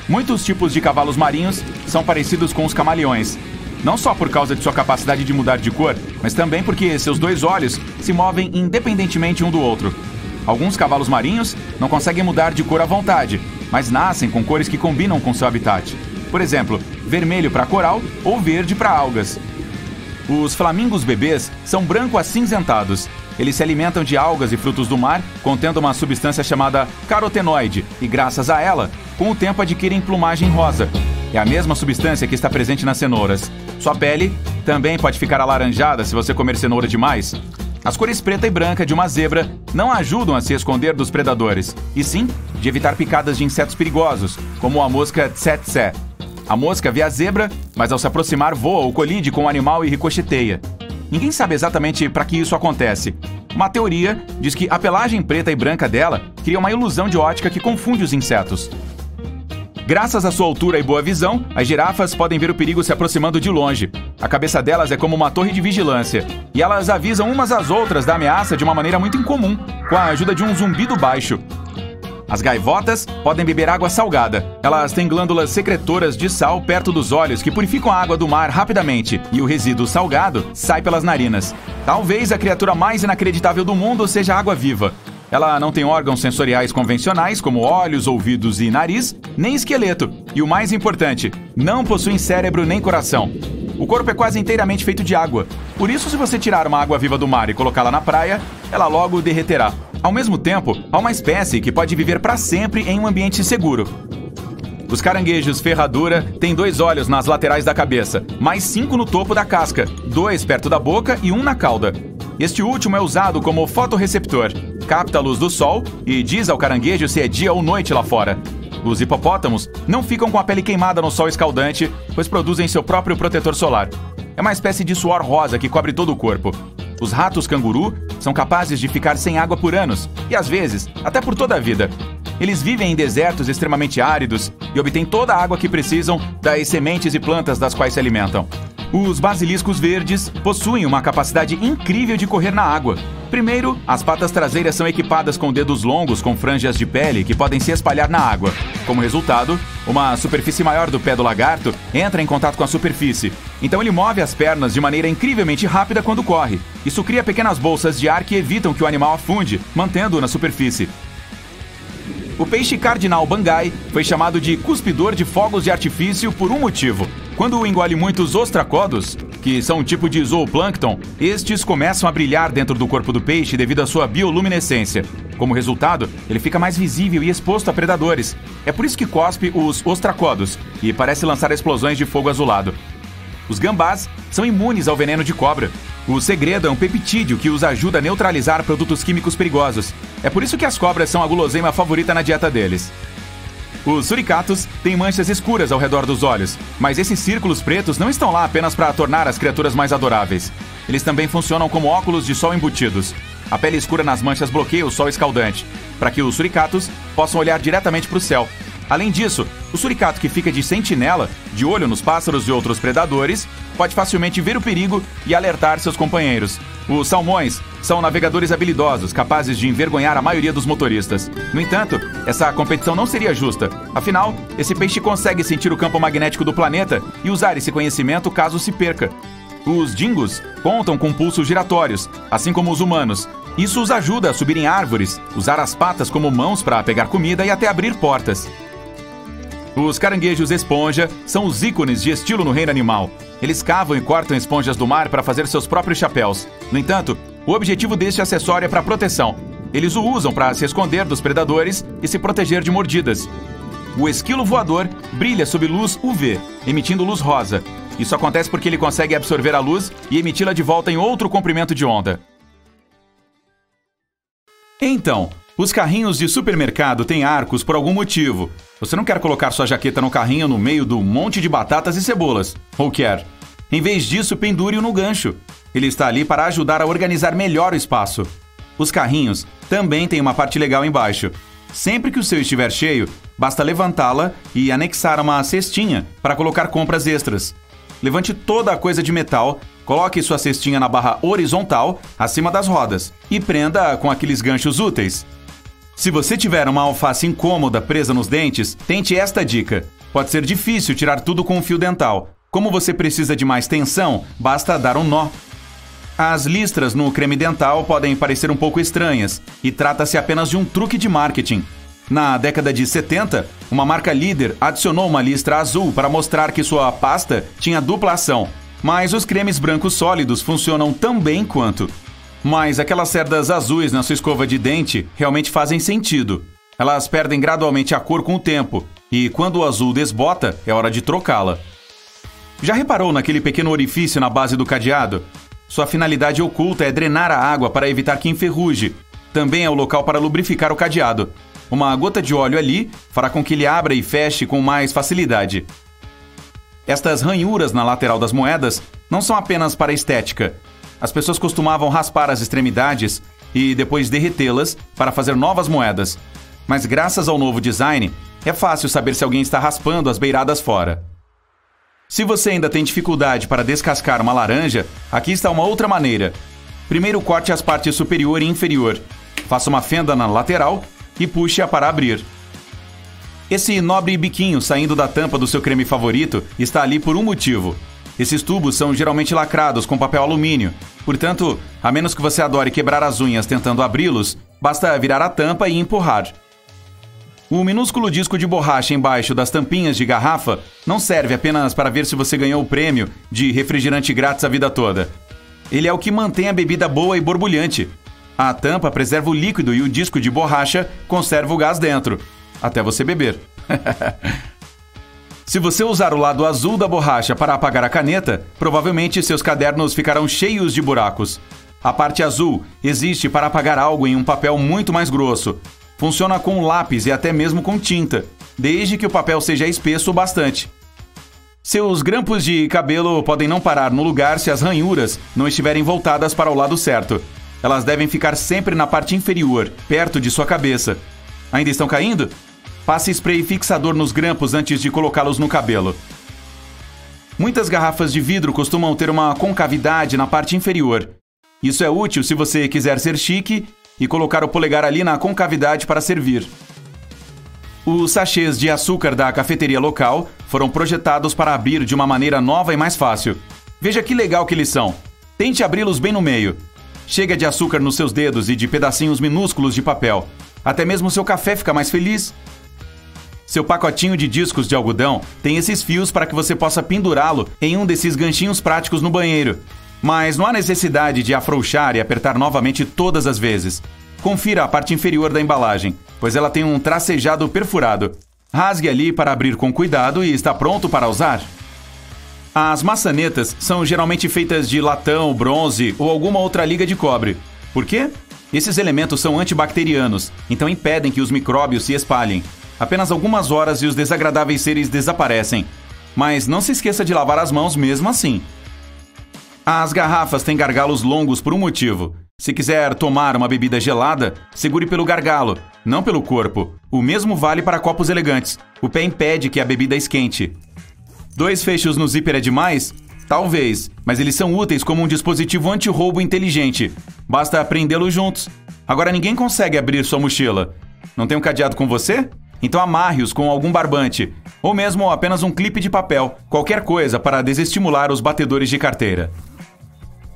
Muitos tipos de cavalos marinhos são parecidos com os camaleões, não só por causa de sua capacidade de mudar de cor, mas também porque seus 2 olhos se movem independentemente um do outro. Alguns cavalos marinhos não conseguem mudar de cor à vontade, mas nascem com cores que combinam com seu habitat. Por exemplo, vermelho para coral ou verde para algas. Os flamingos bebês são branco-acinzentados. Eles se alimentam de algas e frutos do mar, contendo uma substância chamada carotenoide, e graças a ela, com o tempo adquirem plumagem rosa. É a mesma substância que está presente nas cenouras. Sua pele também pode ficar alaranjada se você comer cenoura demais. As cores preta e branca de uma zebra não ajudam a se esconder dos predadores, e sim de evitar picadas de insetos perigosos, como a mosca tsetse. A mosca vê a zebra, mas ao se aproximar voa ou colide com o animal e ricocheteia. Ninguém sabe exatamente para que isso acontece. Uma teoria diz que a pelagem preta e branca dela cria uma ilusão de ótica que confunde os insetos. Graças à sua altura e boa visão, as girafas podem ver o perigo se aproximando de longe. A cabeça delas é como uma torre de vigilância, e elas avisam umas às outras da ameaça de uma maneira muito incomum, com a ajuda de um zumbido baixo. As gaivotas podem beber água salgada. Elas têm glândulas secretoras de sal perto dos olhos que purificam a água do mar rapidamente e o resíduo salgado sai pelas narinas. Talvez a criatura mais inacreditável do mundo seja a água-viva. Ela não tem órgãos sensoriais convencionais, como olhos, ouvidos e nariz, nem esqueleto. E o mais importante, não possui cérebro nem coração. O corpo é quase inteiramente feito de água. Por isso, se você tirar uma água-viva do mar e colocá-la na praia, ela logo derreterá. Ao mesmo tempo, há uma espécie que pode viver para sempre em um ambiente seguro. Os caranguejos ferradura têm 2 olhos nas laterais da cabeça, mais 5 no topo da casca, 2 perto da boca e 1 na cauda. Este último é usado como fotorreceptor, capta a luz do sol e diz ao caranguejo se é dia ou noite lá fora. Os hipopótamos não ficam com a pele queimada no sol escaldante, pois produzem seu próprio protetor solar. É uma espécie de suor rosa que cobre todo o corpo. Os ratos canguru são capazes de ficar sem água por anos, e às vezes, até por toda a vida. Eles vivem em desertos extremamente áridos e obtêm toda a água que precisam das sementes e plantas das quais se alimentam. Os basiliscos verdes possuem uma capacidade incrível de correr na água. Primeiro, as patas traseiras são equipadas com dedos longos com franjas de pele que podem se espalhar na água. Como resultado, uma superfície maior do pé do lagarto entra em contato com a superfície. Então ele move as pernas de maneira incrivelmente rápida quando corre. Isso cria pequenas bolsas de ar que evitam que o animal afunde, mantendo-o na superfície. O peixe cardinal bangai foi chamado de cuspidor de fogos de artifício por um motivo. Quando engole muitos ostracodos, que são um tipo de zooplâncton, estes começam a brilhar dentro do corpo do peixe devido à sua bioluminescência. Como resultado, ele fica mais visível e exposto a predadores. É por isso que cospe os ostracodos e parece lançar explosões de fogo azulado. Os gambás são imunes ao veneno de cobra. O segredo é um peptídeo que os ajuda a neutralizar produtos químicos perigosos. É por isso que as cobras são a guloseima favorita na dieta deles. Os suricatos têm manchas escuras ao redor dos olhos, mas esses círculos pretos não estão lá apenas para tornar as criaturas mais adoráveis. Eles também funcionam como óculos de sol embutidos. A pele escura nas manchas bloqueia o sol escaldante, para que os suricatos possam olhar diretamente para o céu. Além disso, o suricato que fica de sentinela, de olho nos pássaros e outros predadores, pode facilmente ver o perigo e alertar seus companheiros. Os salmões são navegadores habilidosos, capazes de envergonhar a maioria dos motoristas. No entanto, essa competição não seria justa. Afinal, esse peixe consegue sentir o campo magnético do planeta e usar esse conhecimento caso se perca. Os dingos contam com pulsos giratórios, assim como os humanos. Isso os ajuda a subir em árvores, usar as patas como mãos para pegar comida e até abrir portas. Os caranguejos esponja são os ícones de estilo no reino animal. Eles cavam e cortam esponjas do mar para fazer seus próprios chapéus. No entanto, o objetivo deste acessório é para proteção. Eles o usam para se esconder dos predadores e se proteger de mordidas. O esquilo voador brilha sob luz UV, emitindo luz rosa. Isso acontece porque ele consegue absorver a luz e emiti-la de volta em outro comprimento de onda. Então, os carrinhos de supermercado têm arcos por algum motivo. Você não quer colocar sua jaqueta no carrinho no meio do monte de batatas e cebolas. Ou quer? Em vez disso, pendure-o no gancho. Ele está ali para ajudar a organizar melhor o espaço. Os carrinhos também têm uma parte legal embaixo. Sempre que o seu estiver cheio, basta levantá-la e anexar uma cestinha para colocar compras extras. Levante toda a coisa de metal, coloque sua cestinha na barra horizontal, acima das rodas, e prenda com aqueles ganchos úteis. Se você tiver uma alface incômoda presa nos dentes, tente esta dica. Pode ser difícil tirar tudo com um fio dental. Como você precisa de mais tensão, basta dar um nó. As listras no creme dental podem parecer um pouco estranhas, e trata-se apenas de um truque de marketing. Na década de 70, uma marca líder adicionou uma listra azul para mostrar que sua pasta tinha dupla ação, mas os cremes brancos sólidos funcionam tão bem quanto. Mas aquelas cerdas azuis na sua escova de dente realmente fazem sentido. Elas perdem gradualmente a cor com o tempo, e quando o azul desbota, é hora de trocá-la. Já reparou naquele pequeno orifício na base do cadeado? Sua finalidade oculta é drenar a água para evitar que enferruje. Também é o local para lubrificar o cadeado. Uma gota de óleo ali fará com que ele abra e feche com mais facilidade. Estas ranhuras na lateral das moedas não são apenas para estética. As pessoas costumavam raspar as extremidades e depois derretê-las para fazer novas moedas. Mas graças ao novo design, é fácil saber se alguém está raspando as beiradas fora. Se você ainda tem dificuldade para descascar uma laranja, aqui está uma outra maneira. Primeiro corte as partes superior e inferior. Faça uma fenda na lateral e puxe-a para abrir. Esse nobre biquinho saindo da tampa do seu creme favorito está ali por um motivo. Esses tubos são geralmente lacrados com papel alumínio, portanto, a menos que você adore quebrar as unhas tentando abri-los, basta virar a tampa e empurrar. O minúsculo disco de borracha embaixo das tampinhas de garrafa não serve apenas para ver se você ganhou o prêmio de refrigerante grátis a vida toda. Ele é o que mantém a bebida boa e borbulhante. A tampa preserva o líquido e o disco de borracha conserva o gás dentro, até você beber. Se você usar o lado azul da borracha para apagar a caneta, provavelmente seus cadernos ficarão cheios de buracos. A parte azul existe para apagar algo em um papel muito mais grosso. Funciona com lápis e até mesmo com tinta, desde que o papel seja espesso o bastante. Seus grampos de cabelo podem não parar no lugar se as ranhuras não estiverem voltadas para o lado certo. Elas devem ficar sempre na parte inferior, perto de sua cabeça. Ainda estão caindo? Passe spray fixador nos grampos antes de colocá-los no cabelo. Muitas garrafas de vidro costumam ter uma concavidade na parte inferior. Isso é útil se você quiser ser chique e colocar o polegar ali na concavidade para servir. Os sachês de açúcar da cafeteria local foram projetados para abrir de uma maneira nova e mais fácil. Veja que legal que eles são. Tente abri-los bem no meio. Chega de açúcar nos seus dedos e de pedacinhos minúsculos de papel. Até mesmo seu café fica mais feliz. Seu pacotinho de discos de algodão tem esses fios para que você possa pendurá-lo em um desses ganchinhos práticos no banheiro. Mas não há necessidade de afrouxar e apertar novamente todas as vezes. Confira a parte inferior da embalagem, pois ela tem um tracejado perfurado. Rasgue ali para abrir com cuidado e está pronto para usar. As maçanetas são geralmente feitas de latão, bronze ou alguma outra liga de cobre. Por quê? Esses elementos são antibacterianos, então impedem que os micróbios se espalhem. Apenas algumas horas e os desagradáveis seres desaparecem. Mas não se esqueça de lavar as mãos mesmo assim. As garrafas têm gargalos longos por um motivo. Se quiser tomar uma bebida gelada, segure pelo gargalo, não pelo corpo. O mesmo vale para copos elegantes. O pé impede que a bebida esquente. 2 fechos no zíper é demais? Talvez, mas eles são úteis como um dispositivo anti-roubo inteligente. Basta prendê-los juntos. Agora ninguém consegue abrir sua mochila. Não tem um cadeado com você? Então amarre-os com algum barbante, ou mesmo apenas um clipe de papel, qualquer coisa para desestimular os batedores de carteira.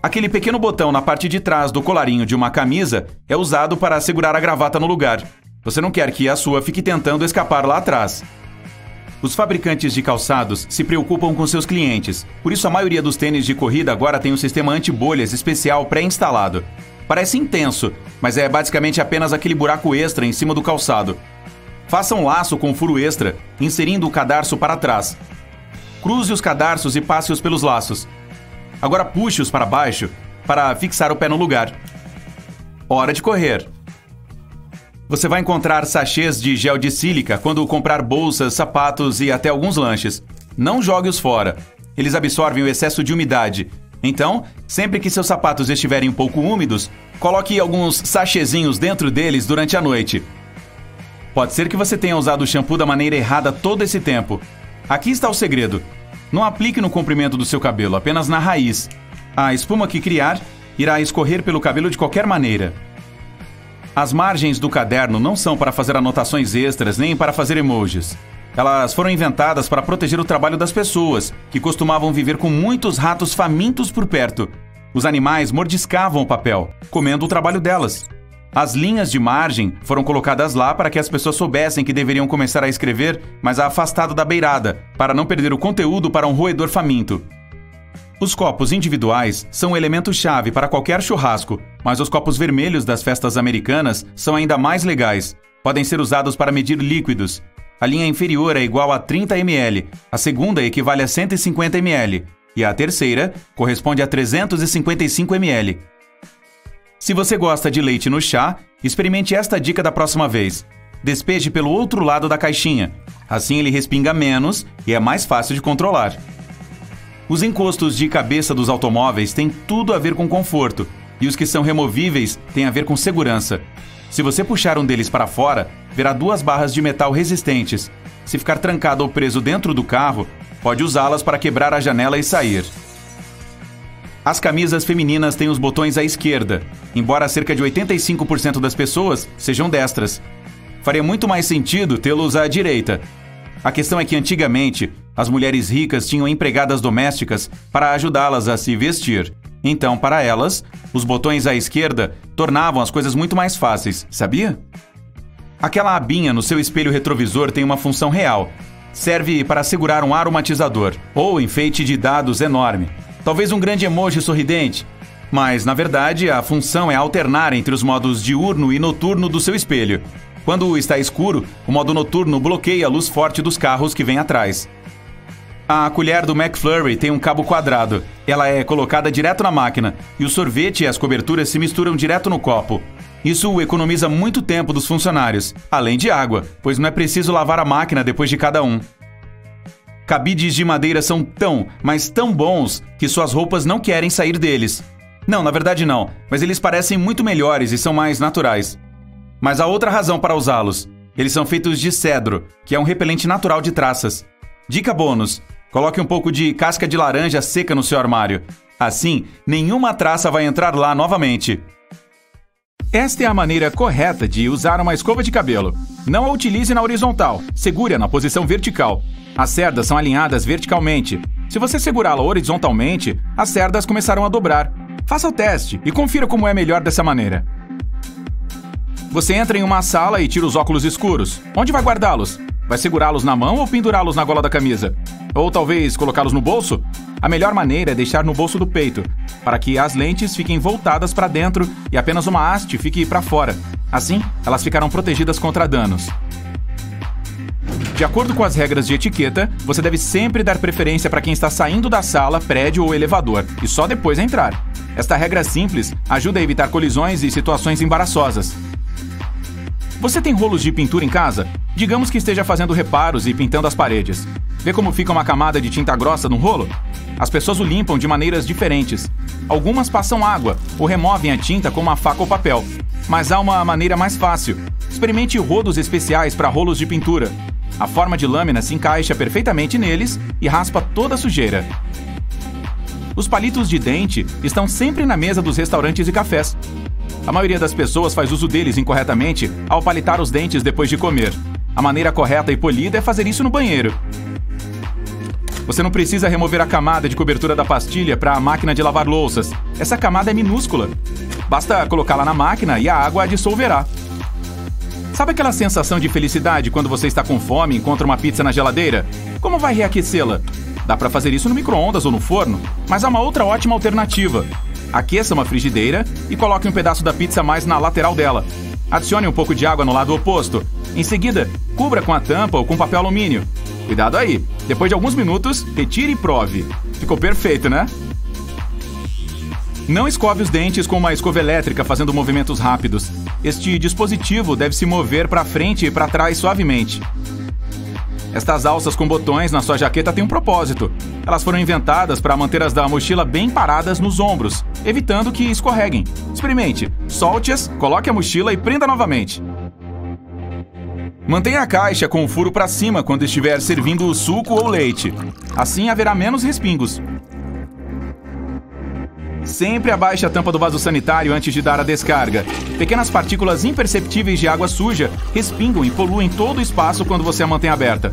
Aquele pequeno botão na parte de trás do colarinho de uma camisa é usado para segurar a gravata no lugar. Você não quer que a sua fique tentando escapar lá atrás. Os fabricantes de calçados se preocupam com seus clientes, por isso a maioria dos tênis de corrida agora tem um sistema anti-bolhas especial pré-instalado. Parece intenso, mas é basicamente apenas aquele buraco extra em cima do calçado. Faça um laço com furo extra, inserindo o cadarço para trás. Cruze os cadarços e passe-os pelos laços. Agora puxe-os para baixo para fixar o pé no lugar. Hora de correr. Você vai encontrar sachês de gel de sílica quando comprar bolsas, sapatos e até alguns lanches. Não jogue-os fora. Eles absorvem o excesso de umidade. Então, sempre que seus sapatos estiverem um pouco úmidos, coloque alguns sachêzinhos dentro deles durante a noite. Pode ser que você tenha usado o shampoo da maneira errada todo esse tempo. Aqui está o segredo. Não aplique no comprimento do seu cabelo, apenas na raiz. A espuma que criar irá escorrer pelo cabelo de qualquer maneira. As margens do caderno não são para fazer anotações extras nem para fazer emojis. Elas foram inventadas para proteger o trabalho das pessoas, que costumavam viver com muitos ratos famintos por perto. Os animais mordiscavam o papel, comendo o trabalho delas. As linhas de margem foram colocadas lá para que as pessoas soubessem que deveriam começar a escrever, mas afastado da beirada, para não perder o conteúdo para um roedor faminto. Os copos individuais são um elemento-chave para qualquer churrasco, mas os copos vermelhos das festas americanas são ainda mais legais. Podem ser usados para medir líquidos. A linha inferior é igual a 30 ml, a segunda equivale a 150 ml e a terceira corresponde a 355 ml. Se você gosta de leite no chá, experimente esta dica da próxima vez. Despeje pelo outro lado da caixinha. Assim ele respinga menos e é mais fácil de controlar. Os encostos de cabeça dos automóveis têm tudo a ver com conforto, e os que são removíveis têm a ver com segurança. Se você puxar um deles para fora, verá 2 barras de metal resistentes. Se ficar trancado ou preso dentro do carro, pode usá-las para quebrar a janela e sair. As camisas femininas têm os botões à esquerda, embora cerca de 85% das pessoas sejam destras. faria muito mais sentido tê-los à direita. A questão é que antigamente, as mulheres ricas tinham empregadas domésticas para ajudá-las a se vestir. Então, para elas, os botões à esquerda tornavam as coisas muito mais fáceis, sabia? Aquela abinha no seu espelho retrovisor tem uma função real. Serve para segurar um aromatizador ou enfeite de dados enorme. Talvez um grande emoji sorridente. Mas, na verdade, a função é alternar entre os modos diurno e noturno do seu espelho. Quando está escuro, o modo noturno bloqueia a luz forte dos carros que vêm atrás. A colher do McFlurry tem um cabo quadrado. Ela é colocada direto na máquina e o sorvete e as coberturas se misturam direto no copo. Isso economiza muito tempo dos funcionários, além de água, pois não é preciso lavar a máquina depois de cada um. Cabides de madeira são tão, mas tão bons que suas roupas não querem sair deles. Não, na verdade não, mas eles parecem muito melhores e são mais naturais. Mas há outra razão para usá-los. Eles são feitos de cedro, que é um repelente natural de traças. Dica bônus: coloque um pouco de casca de laranja seca no seu armário. Assim, nenhuma traça vai entrar lá novamente. Esta é a maneira correta de usar uma escova de cabelo. Não a utilize na horizontal, segure-a na posição vertical. As cerdas são alinhadas verticalmente. Se você segurá-la horizontalmente, as cerdas começarão a dobrar. Faça o teste e confira como é melhor dessa maneira. Você entra em uma sala e tira os óculos escuros. Onde vai guardá-los? Vai segurá-los na mão ou pendurá-los na gola da camisa? Ou talvez colocá-los no bolso? A melhor maneira é deixar no bolso do peito, para que as lentes fiquem voltadas para dentro e apenas uma haste fique para fora. Assim, elas ficarão protegidas contra danos. De acordo com as regras de etiqueta, você deve sempre dar preferência para quem está saindo da sala, prédio ou elevador, e só depois entrar. Esta regra simples ajuda a evitar colisões e situações embaraçosas. Você tem rolos de pintura em casa? Digamos que esteja fazendo reparos e pintando as paredes. Vê como fica uma camada de tinta grossa no rolo? As pessoas o limpam de maneiras diferentes. Algumas passam água ou removem a tinta com uma faca ou papel. Mas há uma maneira mais fácil. Experimente rodos especiais para rolos de pintura. A forma de lâmina se encaixa perfeitamente neles e raspa toda a sujeira. Os palitos de dente estão sempre na mesa dos restaurantes e cafés. A maioria das pessoas faz uso deles incorretamente ao palitar os dentes depois de comer. A maneira correta e polida é fazer isso no banheiro. Você não precisa remover a camada de cobertura da pastilha para a máquina de lavar louças. Essa camada é minúscula. Basta colocá-la na máquina e a água a dissolverá. Sabe aquela sensação de felicidade quando você está com fome e encontra uma pizza na geladeira? Como vai reaquecê-la? Dá para fazer isso no micro-ondas ou no forno, mas há uma outra ótima alternativa. Aqueça uma frigideira e coloque um pedaço da pizza mais na lateral dela. Adicione um pouco de água no lado oposto. Em seguida, cubra com a tampa ou com papel alumínio. Cuidado aí! Depois de alguns minutos, retire e prove. Ficou perfeito, né? Não escove os dentes com uma escova elétrica fazendo movimentos rápidos. Este dispositivo deve se mover para frente e para trás suavemente. Estas alças com botões na sua jaqueta têm um propósito. Elas foram inventadas para manter as da mochila bem paradas nos ombros, evitando que escorreguem. Experimente, solte-as, coloque a mochila e prenda novamente. Mantenha a caixa com o furo para cima quando estiver servindo suco ou leite. Assim haverá menos respingos. Sempre abaixe a tampa do vaso sanitário antes de dar a descarga. Pequenas partículas imperceptíveis de água suja respingam e poluem todo o espaço quando você a mantém aberta.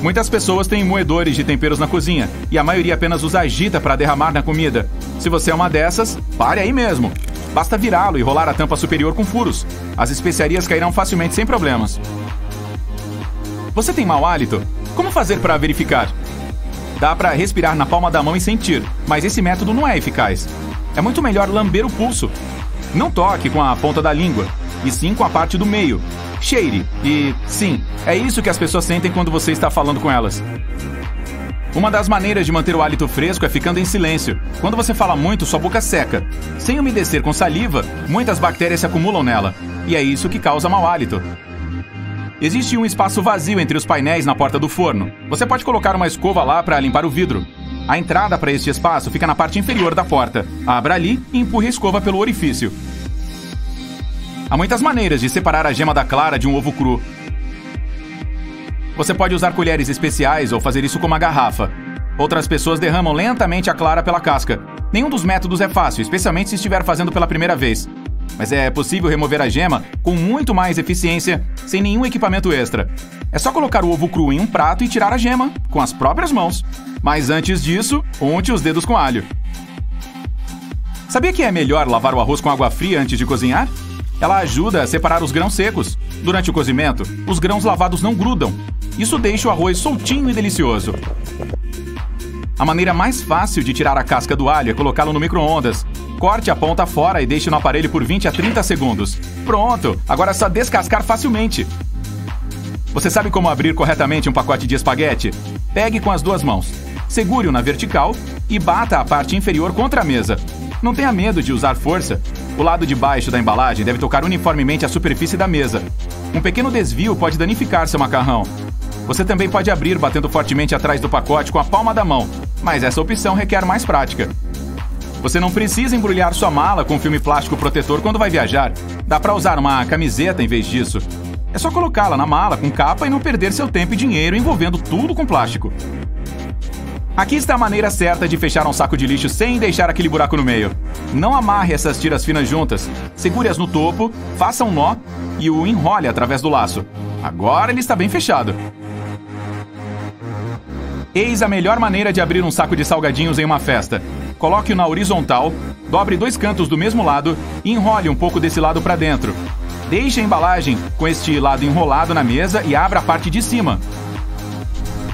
Muitas pessoas têm moedores de temperos na cozinha e a maioria apenas os agita para derramar na comida. Se você é uma dessas, pare aí mesmo. Basta virá-lo e rolar a tampa superior com furos. As especiarias cairão facilmente sem problemas. Você tem mau hálito? Como fazer para verificar? Dá para respirar na palma da mão e sentir, mas esse método não é eficaz. É muito melhor lamber o pulso. Não toque com a ponta da língua, e sim com a parte do meio. Cheire. E, sim, é isso que as pessoas sentem quando você está falando com elas. Uma das maneiras de manter o hálito fresco é ficando em silêncio. Quando você fala muito, sua boca seca. Sem umedecer com saliva, muitas bactérias se acumulam nela. E é isso que causa mau hálito. Existe um espaço vazio entre os painéis na porta do forno. Você pode colocar uma escova lá para limpar o vidro. A entrada para este espaço fica na parte inferior da porta. Abra ali e empurre a escova pelo orifício. Há muitas maneiras de separar a gema da clara de um ovo cru. Você pode usar colheres especiais ou fazer isso com uma garrafa. Outras pessoas derramam lentamente a clara pela casca. Nenhum dos métodos é fácil, especialmente se estiver fazendo pela primeira vez. mas é possível remover a gema com muito mais eficiência, sem nenhum equipamento extra. É só colocar o ovo cru em um prato e tirar a gema, com as próprias mãos. Mas antes disso, unte os dedos com alho. Sabia que é melhor lavar o arroz com água fria antes de cozinhar? Ela ajuda a separar os grãos secos. Durante o cozimento, os grãos lavados não grudam. Isso deixa o arroz soltinho e delicioso. A maneira mais fácil de tirar a casca do alho é colocá-lo no micro-ondas. Corte a ponta fora e deixe no aparelho por 20 a 30 segundos. Pronto! Agora é só descascar facilmente. Você sabe como abrir corretamente um pacote de espaguete? Pegue com as duas mãos, segure-o na vertical e bata a parte inferior contra a mesa. Não tenha medo de usar força. O lado de baixo da embalagem deve tocar uniformemente a superfície da mesa. Um pequeno desvio pode danificar seu macarrão. Você também pode abrir batendo fortemente atrás do pacote com a palma da mão, mas essa opção requer mais prática. Você não precisa embrulhar sua mala com filme plástico protetor quando vai viajar. Dá para usar uma camiseta em vez disso. É só colocá-la na mala com capa e não perder seu tempo e dinheiro envolvendo tudo com plástico. Aqui está a maneira certa de fechar um saco de lixo sem deixar aquele buraco no meio. Não amarre essas tiras finas juntas. Segure-as no topo, faça um nó e o enrole através do laço. Agora ele está bem fechado. Eis a melhor maneira de abrir um saco de salgadinhos em uma festa. Coloque-o na horizontal, dobre 2 cantos do mesmo lado e enrole um pouco desse lado para dentro. Deixe a embalagem com este lado enrolado na mesa e abra a parte de cima.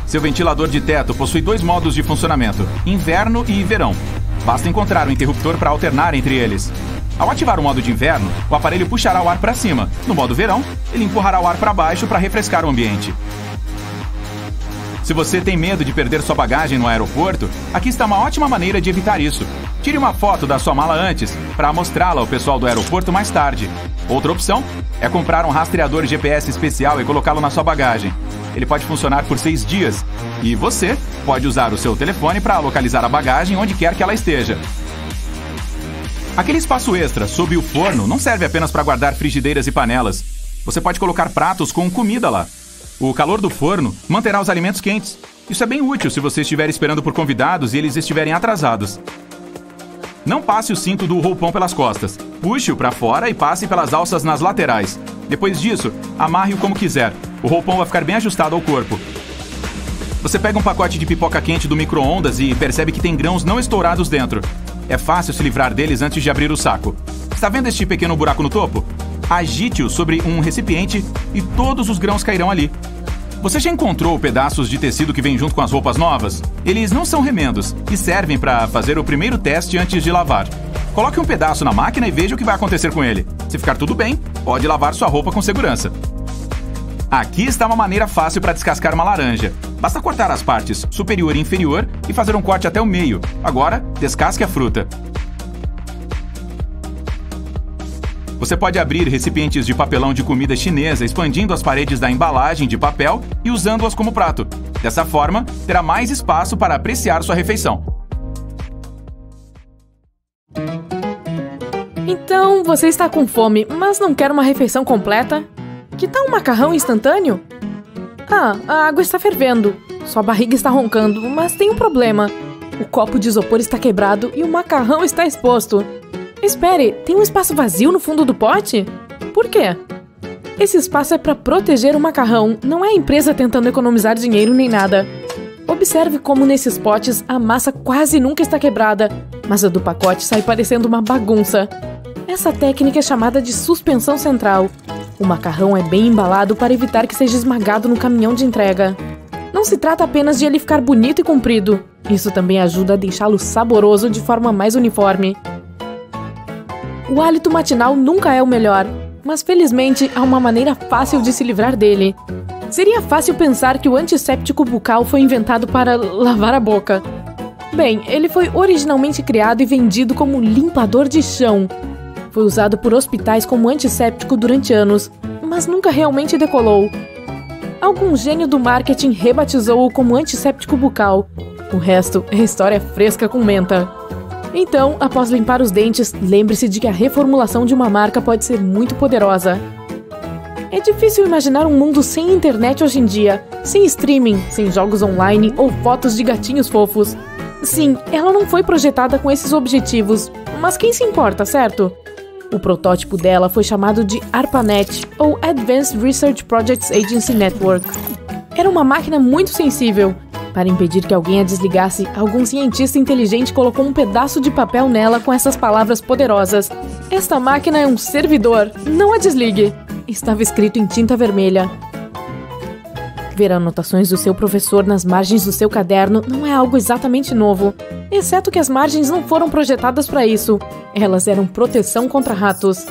Seu ventilador de teto possui 2 modos de funcionamento, inverno e verão. Basta encontrar um interruptor para alternar entre eles. Ao ativar o modo de inverno, o aparelho puxará o ar para cima. No modo verão, ele empurrará o ar para baixo para refrescar o ambiente. Se você tem medo de perder sua bagagem no aeroporto, aqui está uma ótima maneira de evitar isso. Tire uma foto da sua mala antes, para mostrá-la ao pessoal do aeroporto mais tarde. Outra opção é comprar um rastreador GPS especial e colocá-lo na sua bagagem. Ele pode funcionar por 6 dias. E você pode usar o seu telefone para localizar a bagagem onde quer que ela esteja. Aquele espaço extra sob o forno não serve apenas para guardar frigideiras e panelas. Você pode colocar pratos com comida lá. O calor do forno manterá os alimentos quentes. Isso é bem útil se você estiver esperando por convidados e eles estiverem atrasados. Não passe o cinto do roupão pelas costas. Puxe-o para fora e passe pelas alças nas laterais. Depois disso, amarre-o como quiser. O roupão vai ficar bem ajustado ao corpo. Você pega um pacote de pipoca quente do micro-ondas e percebe que tem grãos não estourados dentro. É fácil se livrar deles antes de abrir o saco. Está vendo este pequeno buraco no topo? Agite-o sobre um recipiente e todos os grãos cairão ali. Você já encontrou pedaços de tecido que vêm junto com as roupas novas? Eles não são remendos e servem para fazer o primeiro teste antes de lavar. Coloque um pedaço na máquina e veja o que vai acontecer com ele. Se ficar tudo bem, pode lavar sua roupa com segurança. Aqui está uma maneira fácil para descascar uma laranja. Basta cortar as partes superior e inferior e fazer um corte até o meio. Agora, descasque a fruta. Você pode abrir recipientes de papelão de comida chinesa expandindo as paredes da embalagem de papel e usando-as como prato. Dessa forma, terá mais espaço para apreciar sua refeição. Então, você está com fome, mas não quer uma refeição completa? Que tal um macarrão instantâneo? Ah, a água está fervendo. Sua barriga está roncando, mas tem um problema. O copo de isopor está quebrado e o macarrão está exposto. Espere, tem um espaço vazio no fundo do pote? Por quê? Esse espaço é para proteger o macarrão, não é a empresa tentando economizar dinheiro nem nada. Observe como nesses potes a massa quase nunca está quebrada, mas a do pacote sai parecendo uma bagunça. Essa técnica é chamada de suspensão central. O macarrão é bem embalado para evitar que seja esmagado no caminhão de entrega. Não se trata apenas de ele ficar bonito e comprido. Isso também ajuda a deixá-lo saboroso de forma mais uniforme. O hálito matinal nunca é o melhor, mas felizmente há uma maneira fácil de se livrar dele. Seria fácil pensar que o antisséptico bucal foi inventado para lavar a boca. Bem, ele foi originalmente criado e vendido como limpador de chão. Foi usado por hospitais como antisséptico durante anos, mas nunca realmente decolou. Algum gênio do marketing rebatizou-o como antisséptico bucal. O resto é história fresca com menta. Então, após limpar os dentes, lembre-se de que a reformulação de uma marca pode ser muito poderosa. É difícil imaginar um mundo sem internet hoje em dia, sem streaming, sem jogos online ou fotos de gatinhos fofos. Sim, ela não foi projetada com esses objetivos, mas quem se importa, certo? O protótipo dela foi chamado de ARPANET, ou Advanced Research Projects Agency Network. Era uma máquina muito sensível. Para impedir que alguém a desligasse, algum cientista inteligente colocou um pedaço de papel nela com essas palavras poderosas: "Esta máquina é um servidor, não a desligue." Estava escrito em tinta vermelha. Ver anotações do seu professor nas margens do seu caderno não é algo exatamente novo, exceto que as margens não foram projetadas para isso. Elas eram proteção contra ratos.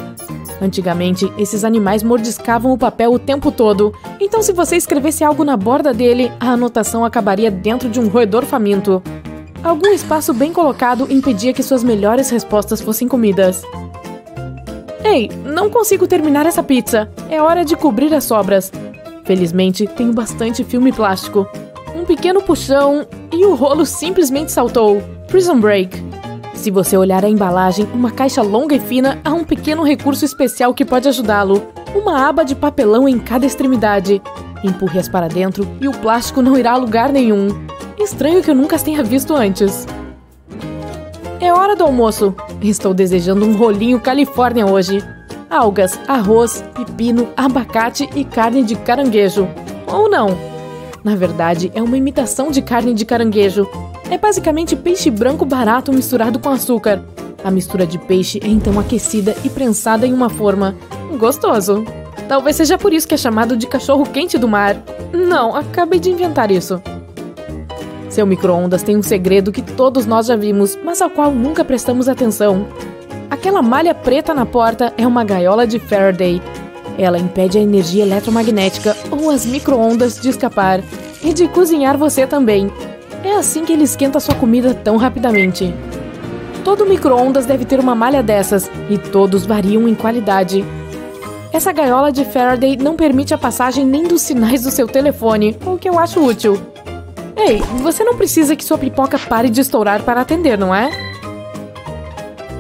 Antigamente, esses animais mordiscavam o papel o tempo todo, então se você escrevesse algo na borda dele, a anotação acabaria dentro de um roedor faminto. Algum espaço bem colocado impedia que suas melhores respostas fossem comidas. Ei, não consigo terminar essa pizza. É hora de cobrir as sobras. Felizmente, tenho bastante filme plástico. Um pequeno puxão e o rolo simplesmente saltou. Prison Break. Se você olhar a embalagem, uma caixa longa e fina, há um pequeno recurso especial que pode ajudá-lo. Uma aba de papelão em cada extremidade. Empurre-as para dentro e o plástico não irá a lugar nenhum. Estranho que eu nunca as tenha visto antes. É hora do almoço. Estou desejando um rolinho Califórnia hoje. Algas, arroz, pepino, abacate e carne de caranguejo. Ou não. Na verdade, é uma imitação de carne de caranguejo. É basicamente peixe branco barato misturado com açúcar. A mistura de peixe é então aquecida e prensada em uma forma. Gostoso. Talvez seja por isso que é chamado de cachorro-quente do mar. Não, acabei de inventar isso. Seu micro-ondas tem um segredo que todos nós já vimos, mas ao qual nunca prestamos atenção. Aquela malha preta na porta é uma gaiola de Faraday. Ela impede a energia eletromagnética ou as micro-ondas de escapar e de cozinhar você também. É assim que ele esquenta sua comida tão rapidamente. Todo micro-ondas deve ter uma malha dessas e todos variam em qualidade. Essa gaiola de Faraday não permite a passagem nem dos sinais do seu telefone, o que eu acho útil. Ei, você não precisa que sua pipoca pare de estourar para atender, não é?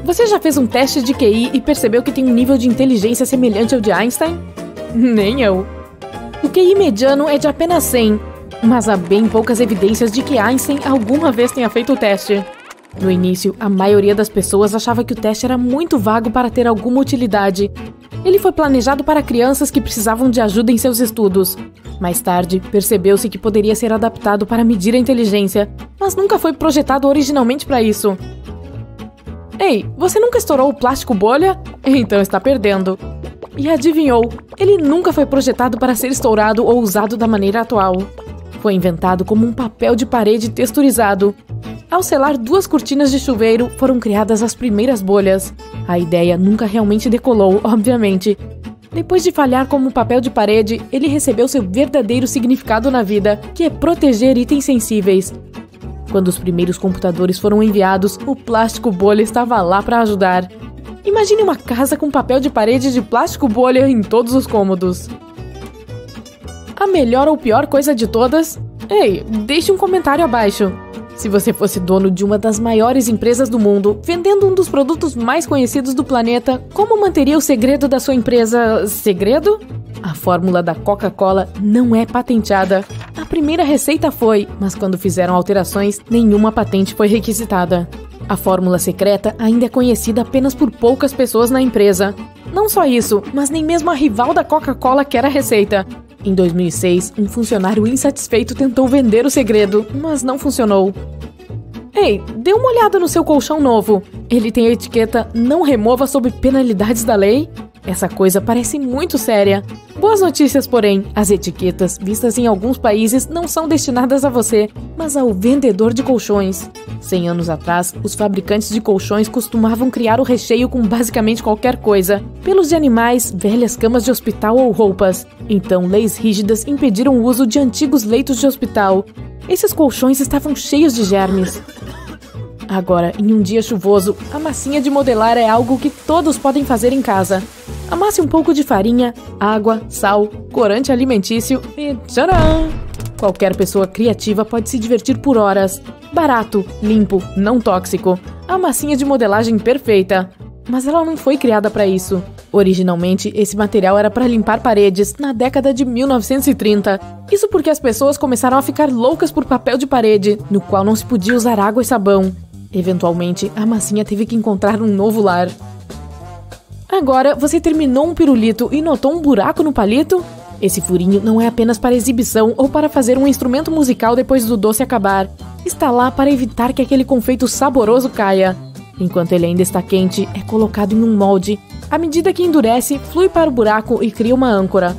Você já fez um teste de QI e percebeu que tem um nível de inteligência semelhante ao de Einstein? Nem eu. O QI mediano é de apenas 100, mas há bem poucas evidências de que Einstein alguma vez tenha feito o teste. No início, a maioria das pessoas achava que o teste era muito vago para ter alguma utilidade. Ele foi planejado para crianças que precisavam de ajuda em seus estudos. Mais tarde, percebeu-se que poderia ser adaptado para medir a inteligência, mas nunca foi projetado originalmente para isso. Ei, você nunca estourou o plástico bolha? Então está perdendo. E adivinhou, ele nunca foi projetado para ser estourado ou usado da maneira atual. Foi inventado como um papel de parede texturizado. Ao selar 2 cortinas de chuveiro, foram criadas as primeiras bolhas. A ideia nunca realmente decolou, obviamente. Depois de falhar como papel de parede, ele recebeu seu verdadeiro significado na vida, que é proteger itens sensíveis. Quando os primeiros computadores foram enviados, o plástico bolha estava lá para ajudar. Imagine uma casa com papel de parede de plástico bolha em todos os cômodos. A melhor ou pior coisa de todas? Ei, deixe um comentário abaixo. Se você fosse dono de uma das maiores empresas do mundo, vendendo um dos produtos mais conhecidos do planeta, como manteria o segredo da sua empresa segredo? A fórmula da Coca-Cola não é patenteada. A primeira receita foi, mas quando fizeram alterações, nenhuma patente foi requisitada. A fórmula secreta ainda é conhecida apenas por poucas pessoas na empresa. Não só isso, mas nem mesmo a rival da Coca-Cola quer a receita. Em 2006, um funcionário insatisfeito tentou vender o segredo, mas não funcionou. Ei, dê uma olhada no seu colchão novo. Ele tem a etiqueta "Não remova sob penalidades da lei"? Essa coisa parece muito séria. Boas notícias, porém, as etiquetas vistas em alguns países não são destinadas a você, mas ao vendedor de colchões. 100 anos atrás, os fabricantes de colchões costumavam criar o recheio com basicamente qualquer coisa. Pelos de animais, velhas camas de hospital ou roupas. Então, leis rígidas impediram o uso de antigos leitos de hospital. Esses colchões estavam cheios de germes. Agora, em um dia chuvoso, a massinha de modelar é algo que todos podem fazer em casa. Amasse um pouco de farinha, água, sal, corante alimentício e tcharam! Qualquer pessoa criativa pode se divertir por horas. Barato, limpo, não tóxico. A massinha de modelagem perfeita. Mas ela não foi criada para isso. Originalmente, esse material era para limpar paredes na década de 1930. Isso porque as pessoas começaram a ficar loucas por papel de parede, no qual não se podia usar água e sabão. Eventualmente, a massinha teve que encontrar um novo lar. Agora, você terminou um pirulito e notou um buraco no palito? Esse furinho não é apenas para exibição ou para fazer um instrumento musical depois do doce acabar. Está lá para evitar que aquele confeito saboroso caia. Enquanto ele ainda está quente, é colocado em um molde. À medida que endurece, flui para o buraco e cria uma âncora.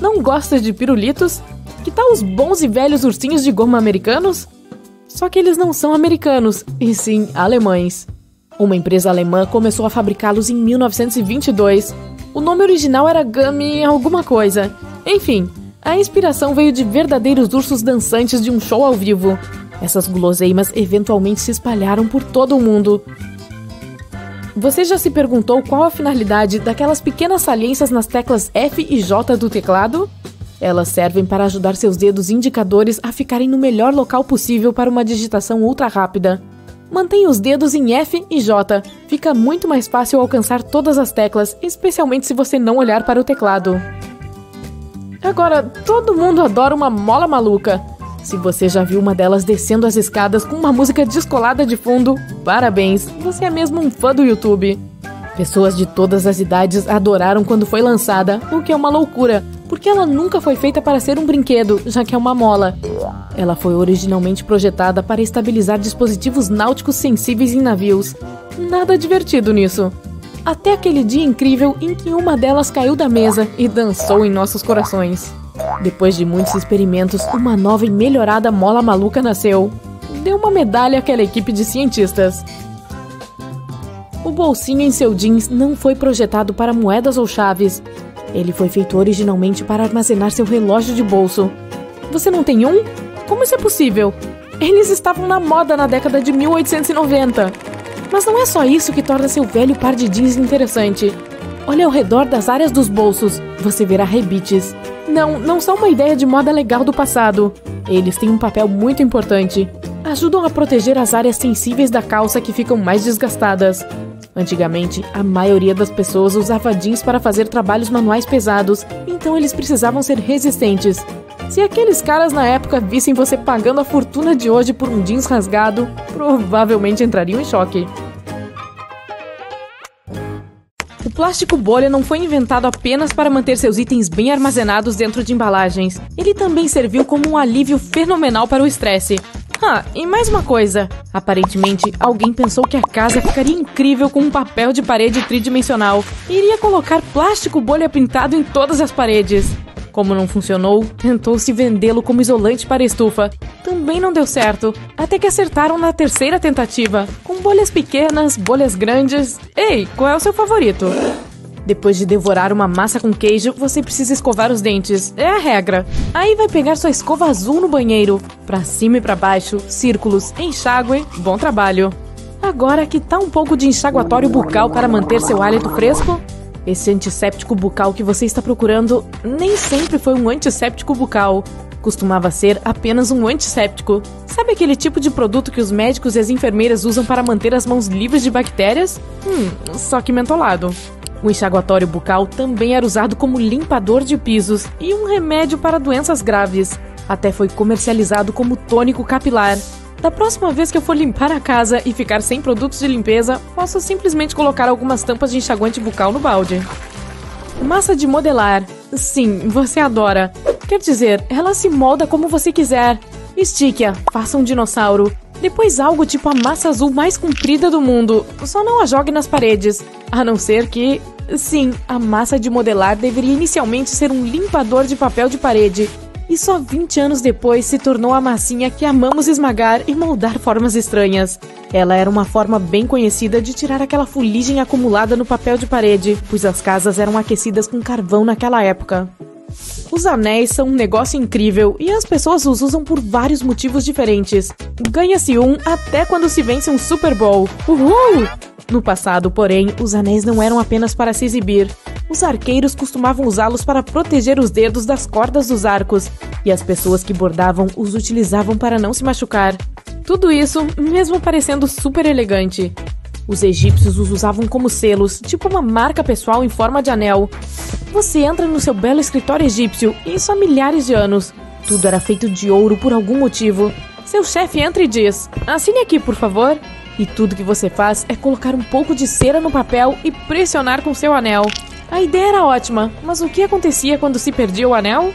Não gosta de pirulitos? Que tal os bons e velhos ursinhos de goma americanos? Só que eles não são americanos, e sim alemães. Uma empresa alemã começou a fabricá-los em 1922. O nome original era Gummy alguma coisa. Enfim, a inspiração veio de verdadeiros ursos dançantes de um show ao vivo. Essas guloseimas eventualmente se espalharam por todo o mundo. Você já se perguntou qual a finalidade daquelas pequenas saliências nas teclas F e J do teclado? Elas servem para ajudar seus dedos indicadores a ficarem no melhor local possível para uma digitação ultra rápida. Mantenha os dedos em F e J. Fica muito mais fácil alcançar todas as teclas, especialmente se você não olhar para o teclado. Agora, todo mundo adora uma mola maluca. Se você já viu uma delas descendo as escadas com uma música descolada de fundo, parabéns, você é mesmo um fã do YouTube. Pessoas de todas as idades adoraram quando foi lançada, o que é uma loucura, porque ela nunca foi feita para ser um brinquedo, já que é uma mola. Ela foi originalmente projetada para estabilizar dispositivos náuticos sensíveis em navios. Nada divertido nisso. Até aquele dia incrível em que uma delas caiu da mesa e dançou em nossos corações. Depois de muitos experimentos, uma nova e melhorada mola maluca nasceu. Deu uma medalha àquela equipe de cientistas. O bolsinho em seu jeans não foi projetado para moedas ou chaves. Ele foi feito originalmente para armazenar seu relógio de bolso. Você não tem um? Como isso é possível? Eles estavam na moda na década de 1890. Mas não é só isso que torna seu velho par de jeans interessante. Olhe ao redor das áreas dos bolsos, você verá rebites. Não são uma ideia de moda legal do passado. Eles têm um papel muito importante. Ajudam a proteger as áreas sensíveis da calça que ficam mais desgastadas. Antigamente, a maioria das pessoas usava jeans para fazer trabalhos manuais pesados, então eles precisavam ser resistentes. Se aqueles caras na época vissem você pagando a fortuna de hoje por um jeans rasgado, provavelmente entrariam em choque. O plástico bolha não foi inventado apenas para manter seus itens bem armazenados dentro de embalagens. Ele também serviu como um alívio fenomenal para o estresse. E mais uma coisa. Aparentemente, alguém pensou que a casa ficaria incrível com um papel de parede tridimensional e iria colocar plástico bolha pintado em todas as paredes. Como não funcionou, tentou-se vendê-lo como isolante para estufa. Também não deu certo, até que acertaram na terceira tentativa, com bolhas pequenas, bolhas grandes. Ei, qual é o seu favorito? Depois de devorar uma massa com queijo, você precisa escovar os dentes. É a regra. Aí vai pegar sua escova azul no banheiro. Pra cima e pra baixo, círculos, enxágue, bom trabalho. Agora, que tal um pouco de enxaguatório bucal para manter seu hálito fresco? Esse antisséptico bucal que você está procurando nem sempre foi um antisséptico bucal. Costumava ser apenas um antisséptico. Sabe aquele tipo de produto que os médicos e as enfermeiras usam para manter as mãos livres de bactérias? Só que mentolado. O enxaguatório bucal também era usado como limpador de pisos e um remédio para doenças graves. Até foi comercializado como tônico capilar. Da próxima vez que eu for limpar a casa e ficar sem produtos de limpeza, posso simplesmente colocar algumas tampas de enxaguante bucal no balde. Massa de modelar. Sim, você adora. Quer dizer, ela se molda como você quiser. Estique-a, faça um dinossauro. Depois algo tipo a massa azul mais comprida do mundo. Só não a jogue nas paredes. A não ser que... Sim, a massa de modelar deveria inicialmente ser um limpador de papel de parede. E só 20 anos depois se tornou a massinha que amamos esmagar e moldar formas estranhas. Ela era uma forma bem conhecida de tirar aquela fuligem acumulada no papel de parede, pois as casas eram aquecidas com carvão naquela época. Os anéis são um negócio incrível e as pessoas os usam por vários motivos diferentes. Ganha-se um até quando se vence um Super Bowl. Uhul! No passado, porém, os anéis não eram apenas para se exibir. Os arqueiros costumavam usá-los para proteger os dedos das cordas dos arcos, e as pessoas que bordavam os utilizavam para não se machucar. Tudo isso, mesmo parecendo super elegante. Os egípcios os usavam como selos, tipo uma marca pessoal em forma de anel. Você entra no seu belo escritório egípcio, e isso há milhares de anos. Tudo era feito de ouro por algum motivo. Seu chefe entra e diz: "Assine aqui, por favor." E tudo que você faz é colocar um pouco de cera no papel e pressionar com seu anel. A ideia era ótima, mas o que acontecia quando se perdia o anel?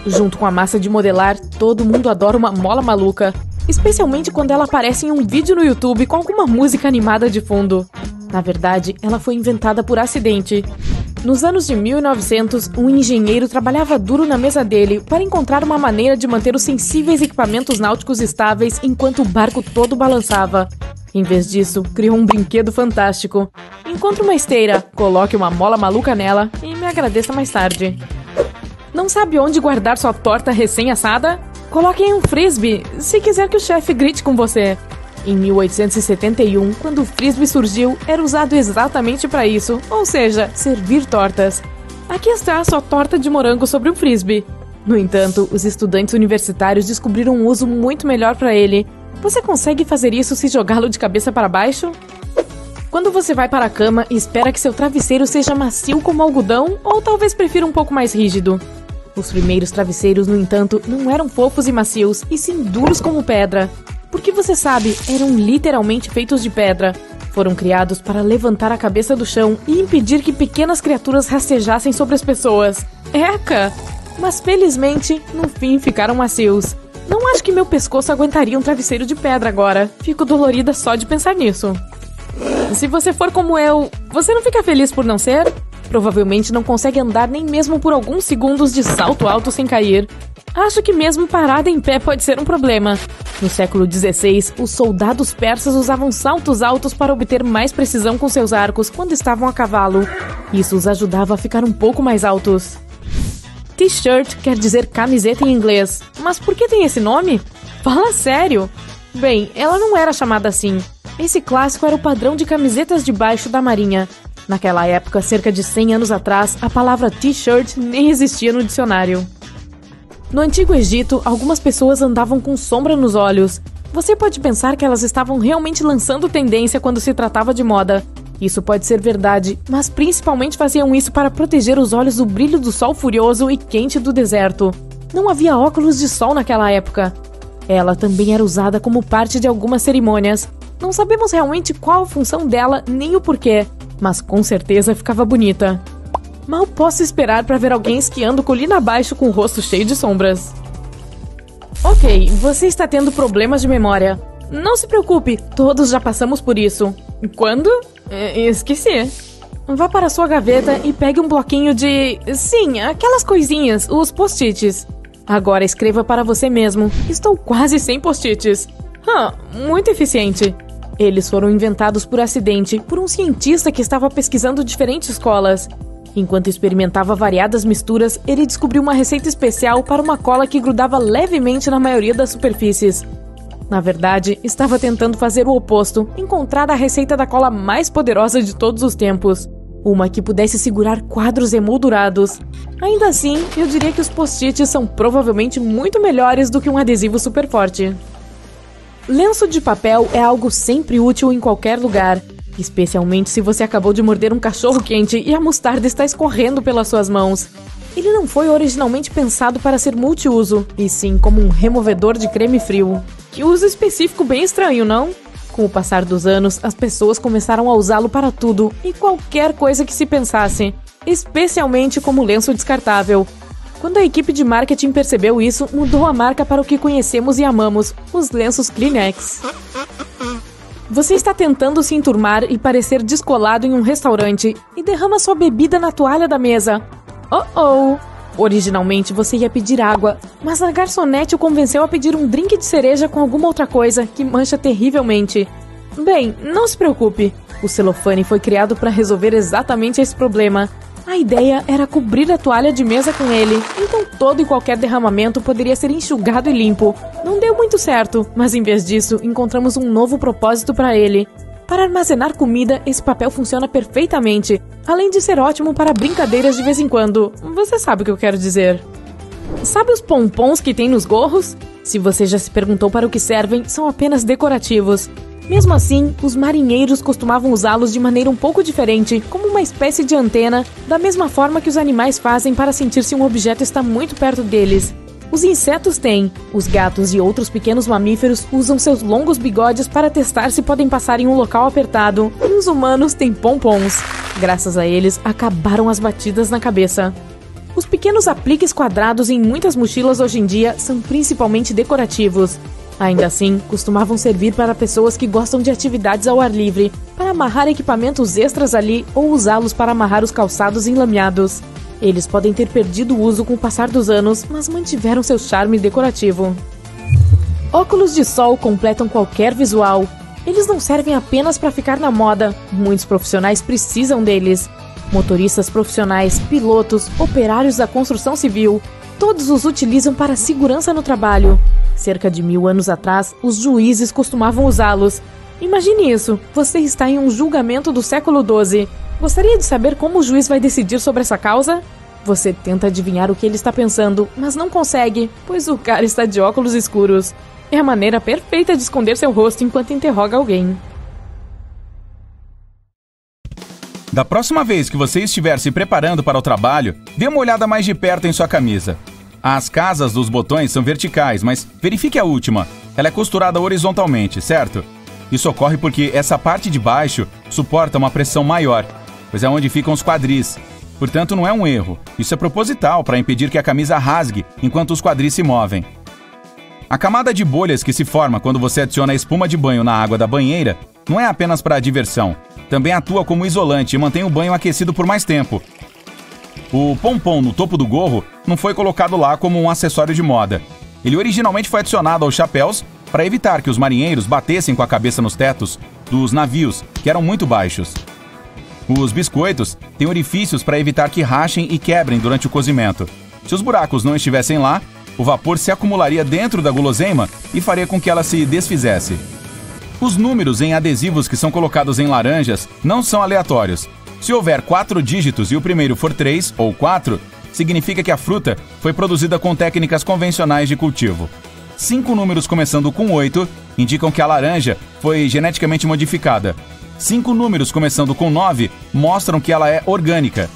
Junto com a massa de modelar, todo mundo adora uma mola maluca, especialmente quando ela aparece em um vídeo no YouTube com alguma música animada de fundo. Na verdade, ela foi inventada por acidente. Nos anos de 1900, um engenheiro trabalhava duro na mesa dele para encontrar uma maneira de manter os sensíveis equipamentos náuticos estáveis enquanto o barco todo balançava. Em vez disso, criou um brinquedo fantástico. Encontre uma esteira, coloque uma mola maluca nela e me agradeça mais tarde. Não sabe onde guardar sua torta recém-assada? Coloque em um frisbee, se quiser que o chefe grite com você. Em 1871, quando o frisbee surgiu, era usado exatamente para isso, ou seja, servir tortas. Aqui está a sua torta de morango sobre um frisbee. No entanto, os estudantes universitários descobriram um uso muito melhor para ele. Você consegue fazer isso se jogá-lo de cabeça para baixo? Quando você vai para a cama e espera que seu travesseiro seja macio como algodão, ou talvez prefira um pouco mais rígido. Os primeiros travesseiros, no entanto, não eram fofos e macios, e sim duros como pedra. Porque você sabe, eram literalmente feitos de pedra. Foram criados para levantar a cabeça do chão e impedir que pequenas criaturas rastejassem sobre as pessoas. Eca! Mas felizmente, no fim ficaram macios. Não acho que meu pescoço aguentaria um travesseiro de pedra agora. Fico dolorida só de pensar nisso. Se você for como eu, você não fica feliz por não ser? Provavelmente não consegue andar nem mesmo por alguns segundos de salto alto sem cair. Acho que mesmo parada em pé pode ser um problema. No século XVI, os soldados persas usavam saltos altos para obter mais precisão com seus arcos quando estavam a cavalo. Isso os ajudava a ficar um pouco mais altos. T-shirt quer dizer camiseta em inglês, mas por que tem esse nome? Fala sério! Bem, ela não era chamada assim. Esse clássico era o padrão de camisetas de baixo da marinha. Naquela época, cerca de 100 anos atrás, a palavra T-shirt nem existia no dicionário. No Antigo Egito, algumas pessoas andavam com sombra nos olhos. Você pode pensar que elas estavam realmente lançando tendência quando se tratava de moda. Isso pode ser verdade, mas principalmente faziam isso para proteger os olhos do brilho do sol furioso e quente do deserto. Não havia óculos de sol naquela época. Ela também era usada como parte de algumas cerimônias. Não sabemos realmente qual a função dela nem o porquê, mas com certeza ficava bonita. Mal posso esperar para ver alguém esquiando colina abaixo com o rosto cheio de sombras. Ok, você está tendo problemas de memória. Não se preocupe, todos já passamos por isso. Quando? Esqueci. Vá para sua gaveta e pegue um bloquinho de... Sim, aquelas coisinhas, os post-its. Agora escreva para você mesmo. Estou quase sem post-its. Muito eficiente. Eles foram inventados por acidente por um cientista que estava pesquisando diferentes colas. Enquanto experimentava variadas misturas, ele descobriu uma receita especial para uma cola que grudava levemente na maioria das superfícies. Na verdade, estava tentando fazer o oposto, encontrar a receita da cola mais poderosa de todos os tempos. Uma que pudesse segurar quadros emoldurados. Ainda assim, eu diria que os post-its são provavelmente muito melhores do que um adesivo super forte. Lenço de papel é algo sempre útil em qualquer lugar, especialmente se você acabou de morder um cachorro quente e a mostarda está escorrendo pelas suas mãos. Ele não foi originalmente pensado para ser multiuso, e sim como um removedor de creme frio. Que uso específico bem estranho, não? Com o passar dos anos, as pessoas começaram a usá-lo para tudo e qualquer coisa que se pensasse, especialmente como lenço descartável. Quando a equipe de marketing percebeu isso, mudou a marca para o que conhecemos e amamos, os lenços Kleenex. Você está tentando se enturmar e parecer descolado em um restaurante e derrama sua bebida na toalha da mesa. Oh! Originalmente você ia pedir água, mas a garçonete o convenceu a pedir um drink de cereja com alguma outra coisa que mancha terrivelmente. Bem, não se preocupe. O celofane foi criado para resolver exatamente esse problema. A ideia era cobrir a toalha de mesa com ele, então todo e qualquer derramamento poderia ser enxugado e limpo. Não deu muito certo, mas em vez disso, encontramos um novo propósito para ele. Para armazenar comida, esse papel funciona perfeitamente, além de ser ótimo para brincadeiras de vez em quando. Você sabe o que eu quero dizer. Sabe os pompons que tem nos gorros? Se você já se perguntou para o que servem, são apenas decorativos. Mesmo assim, os marinheiros costumavam usá-los de maneira um pouco diferente, como uma espécie de antena, da mesma forma que os animais fazem para sentir se um objeto está muito perto deles. Os insetos têm. Os gatos e outros pequenos mamíferos usam seus longos bigodes para testar se podem passar em um local apertado. E os humanos têm pompons. Graças a eles, acabaram as batidas na cabeça. Os pequenos apliques quadrados em muitas mochilas hoje em dia são principalmente decorativos. Ainda assim, costumavam servir para pessoas que gostam de atividades ao ar livre, para amarrar equipamentos extras ali ou usá-los para amarrar os calçados enlameados. Eles podem ter perdido o uso com o passar dos anos, mas mantiveram seu charme decorativo. Óculos de sol completam qualquer visual. Eles não servem apenas para ficar na moda, muitos profissionais precisam deles. Motoristas profissionais, pilotos, operários da construção civil, todos os utilizam para segurança no trabalho. Cerca de 1000 anos atrás, os juízes costumavam usá-los. Imagine isso, você está em um julgamento do século XII. Gostaria de saber como o juiz vai decidir sobre essa causa? Você tenta adivinhar o que ele está pensando, mas não consegue, pois o cara está de óculos escuros. É a maneira perfeita de esconder seu rosto enquanto interroga alguém. Da próxima vez que você estiver se preparando para o trabalho, dê uma olhada mais de perto em sua camisa. As casas dos botões são verticais, mas verifique a última. Ela é costurada horizontalmente, certo? Isso ocorre porque essa parte de baixo suporta uma pressão maior, pois é onde ficam os quadris. Portanto, não é um erro. Isso é proposital para impedir que a camisa rasgue enquanto os quadris se movem. A camada de bolhas que se forma quando você adiciona a espuma de banho na água da banheira não é apenas para diversão. Também atua como isolante e mantém o banho aquecido por mais tempo. O pompom no topo do gorro não foi colocado lá como um acessório de moda. Ele originalmente foi adicionado aos chapéus para evitar que os marinheiros batessem com a cabeça nos tetos dos navios, que eram muito baixos. Os biscoitos têm orifícios para evitar que rachem e quebrem durante o cozimento. Se os buracos não estivessem lá, o vapor se acumularia dentro da guloseima e faria com que ela se desfizesse. Os números em adesivos que são colocados em laranjas não são aleatórios. Se houver 4 dígitos e o primeiro for 3 ou 4, significa que a fruta foi produzida com técnicas convencionais de cultivo. 5 números começando com 8 indicam que a laranja foi geneticamente modificada. 5 números começando com 9 mostram que ela é orgânica.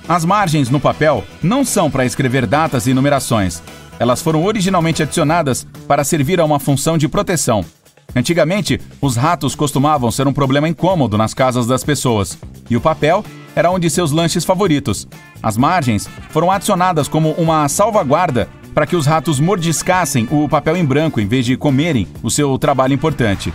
As margens no papel não são para escrever datas e numerações. Elas foram originalmente adicionadas para servir a uma função de proteção. Antigamente, os ratos costumavam ser um problema incômodo nas casas das pessoas, e o papel era um de seus lanches favoritos. As margens foram adicionadas como uma salvaguarda para que os ratos mordiscassem o papel em branco em vez de comerem o seu trabalho importante.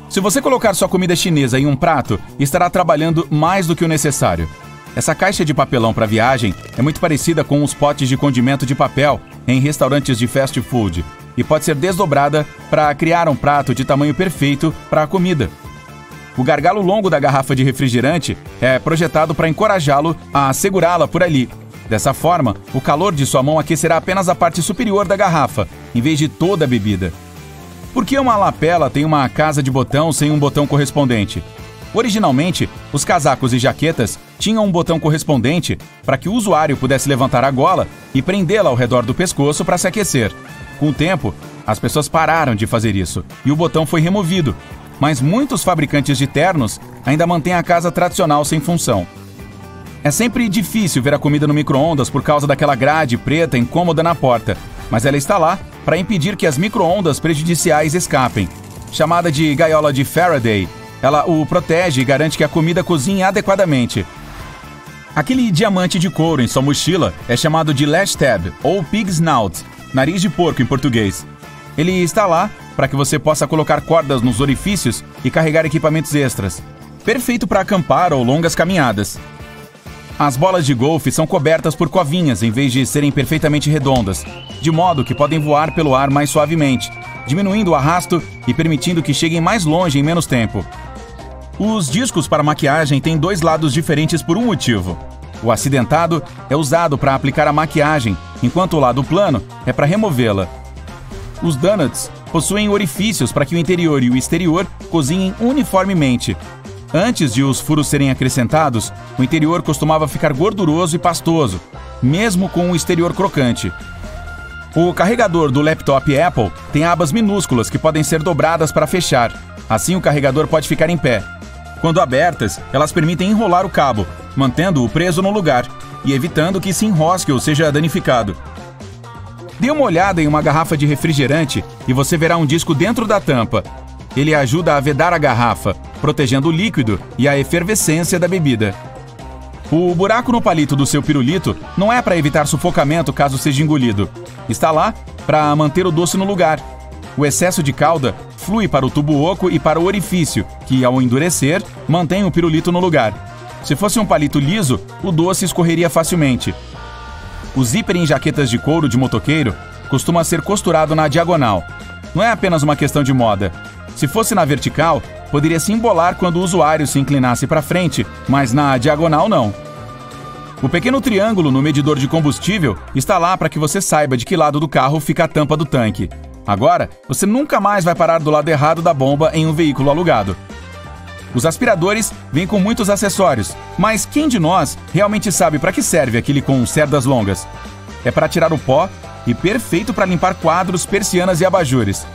Se você colocar sua comida chinesa em um prato, estará trabalhando mais do que o necessário. Essa caixa de papelão para viagem é muito parecida com os potes de condimento de papel em restaurantes de fast food e pode ser desdobrada para criar um prato de tamanho perfeito para a comida. O gargalo longo da garrafa de refrigerante é projetado para encorajá-lo a segurá-la por ali. Dessa forma, o calor de sua mão aquecerá apenas a parte superior da garrafa, em vez de toda a bebida. Por que uma lapela tem uma casa de botão sem um botão correspondente? Originalmente, os casacos e jaquetas tinham um botão correspondente para que o usuário pudesse levantar a gola e prendê-la ao redor do pescoço para se aquecer. Com o tempo, as pessoas pararam de fazer isso e o botão foi removido, mas muitos fabricantes de ternos ainda mantêm a casa tradicional sem função. É sempre difícil ver a comida no micro-ondas por causa daquela grade preta incômoda na porta, mas ela está lá para impedir que as micro-ondas prejudiciais escapem. Chamada de gaiola de Faraday, ela o protege e garante que a comida cozinhe adequadamente. Aquele diamante de couro em sua mochila é chamado de lash tab ou pig snout, nariz de porco em português. Ele está lá para que você possa colocar cordas nos orifícios e carregar equipamentos extras. Perfeito para acampar ou longas caminhadas. As bolas de golfe são cobertas por covinhas em vez de serem perfeitamente redondas, de modo que podem voar pelo ar mais suavemente, diminuindo o arrasto e permitindo que cheguem mais longe em menos tempo. Os discos para maquiagem têm 2 lados diferentes por um motivo. O acidentado é usado para aplicar a maquiagem, enquanto o lado plano é para removê-la. Os donuts possuem orifícios para que o interior e o exterior cozinhem uniformemente. Antes de os furos serem acrescentados, o interior costumava ficar gorduroso e pastoso, mesmo com o exterior crocante. O carregador do laptop Apple tem abas minúsculas que podem ser dobradas para fechar. Assim o carregador pode ficar em pé. Quando abertas, elas permitem enrolar o cabo, mantendo-o preso no lugar e evitando que se enrosque ou seja danificado. Dê uma olhada em uma garrafa de refrigerante e você verá um disco dentro da tampa. Ele ajuda a vedar a garrafa, protegendo o líquido e a efervescência da bebida. O buraco no palito do seu pirulito não é para evitar sufocamento caso seja engolido. Está lá para manter o doce no lugar. O excesso de calda flui para o tubo oco e para o orifício, que, ao endurecer, mantém o pirulito no lugar. Se fosse um palito liso, o doce escorreria facilmente. O zíper em jaquetas de couro de motoqueiro costuma ser costurado na diagonal. Não é apenas uma questão de moda. Se fosse na vertical, poderia se embolar quando o usuário se inclinasse para frente, mas na diagonal não. O pequeno triângulo no medidor de combustível está lá para que você saiba de que lado do carro fica a tampa do tanque. Agora, você nunca mais vai parar do lado errado da bomba em um veículo alugado. Os aspiradores vêm com muitos acessórios, mas quem de nós realmente sabe para que serve aquele com cerdas longas? É para tirar o pó e perfeito para limpar quadros, persianas e abajures.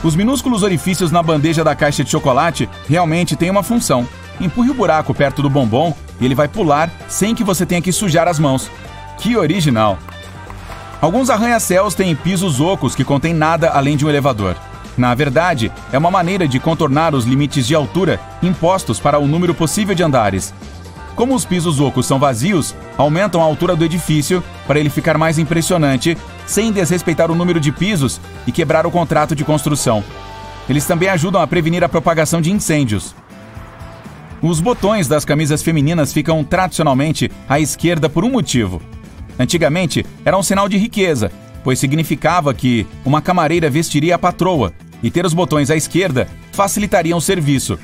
Os minúsculos orifícios na bandeja da caixa de chocolate realmente têm uma função. Empurre o buraco perto do bombom e ele vai pular sem que você tenha que sujar as mãos. Que original! Alguns arranha-céus têm pisos ocos que contêm nada além de um elevador. Na verdade, é uma maneira de contornar os limites de altura impostos para o número possível de andares. Como os pisos ocos são vazios, aumentam a altura do edifício para ele ficar mais impressionante, sem desrespeitar o número de pisos e quebrar o contrato de construção. Eles também ajudam a prevenir a propagação de incêndios. Os botões das camisas femininas ficam tradicionalmente à esquerda por um motivo. Antigamente, era um sinal de riqueza, pois significava que uma camareira vestiria a patroa, e ter os botões à esquerda facilitaria o serviço.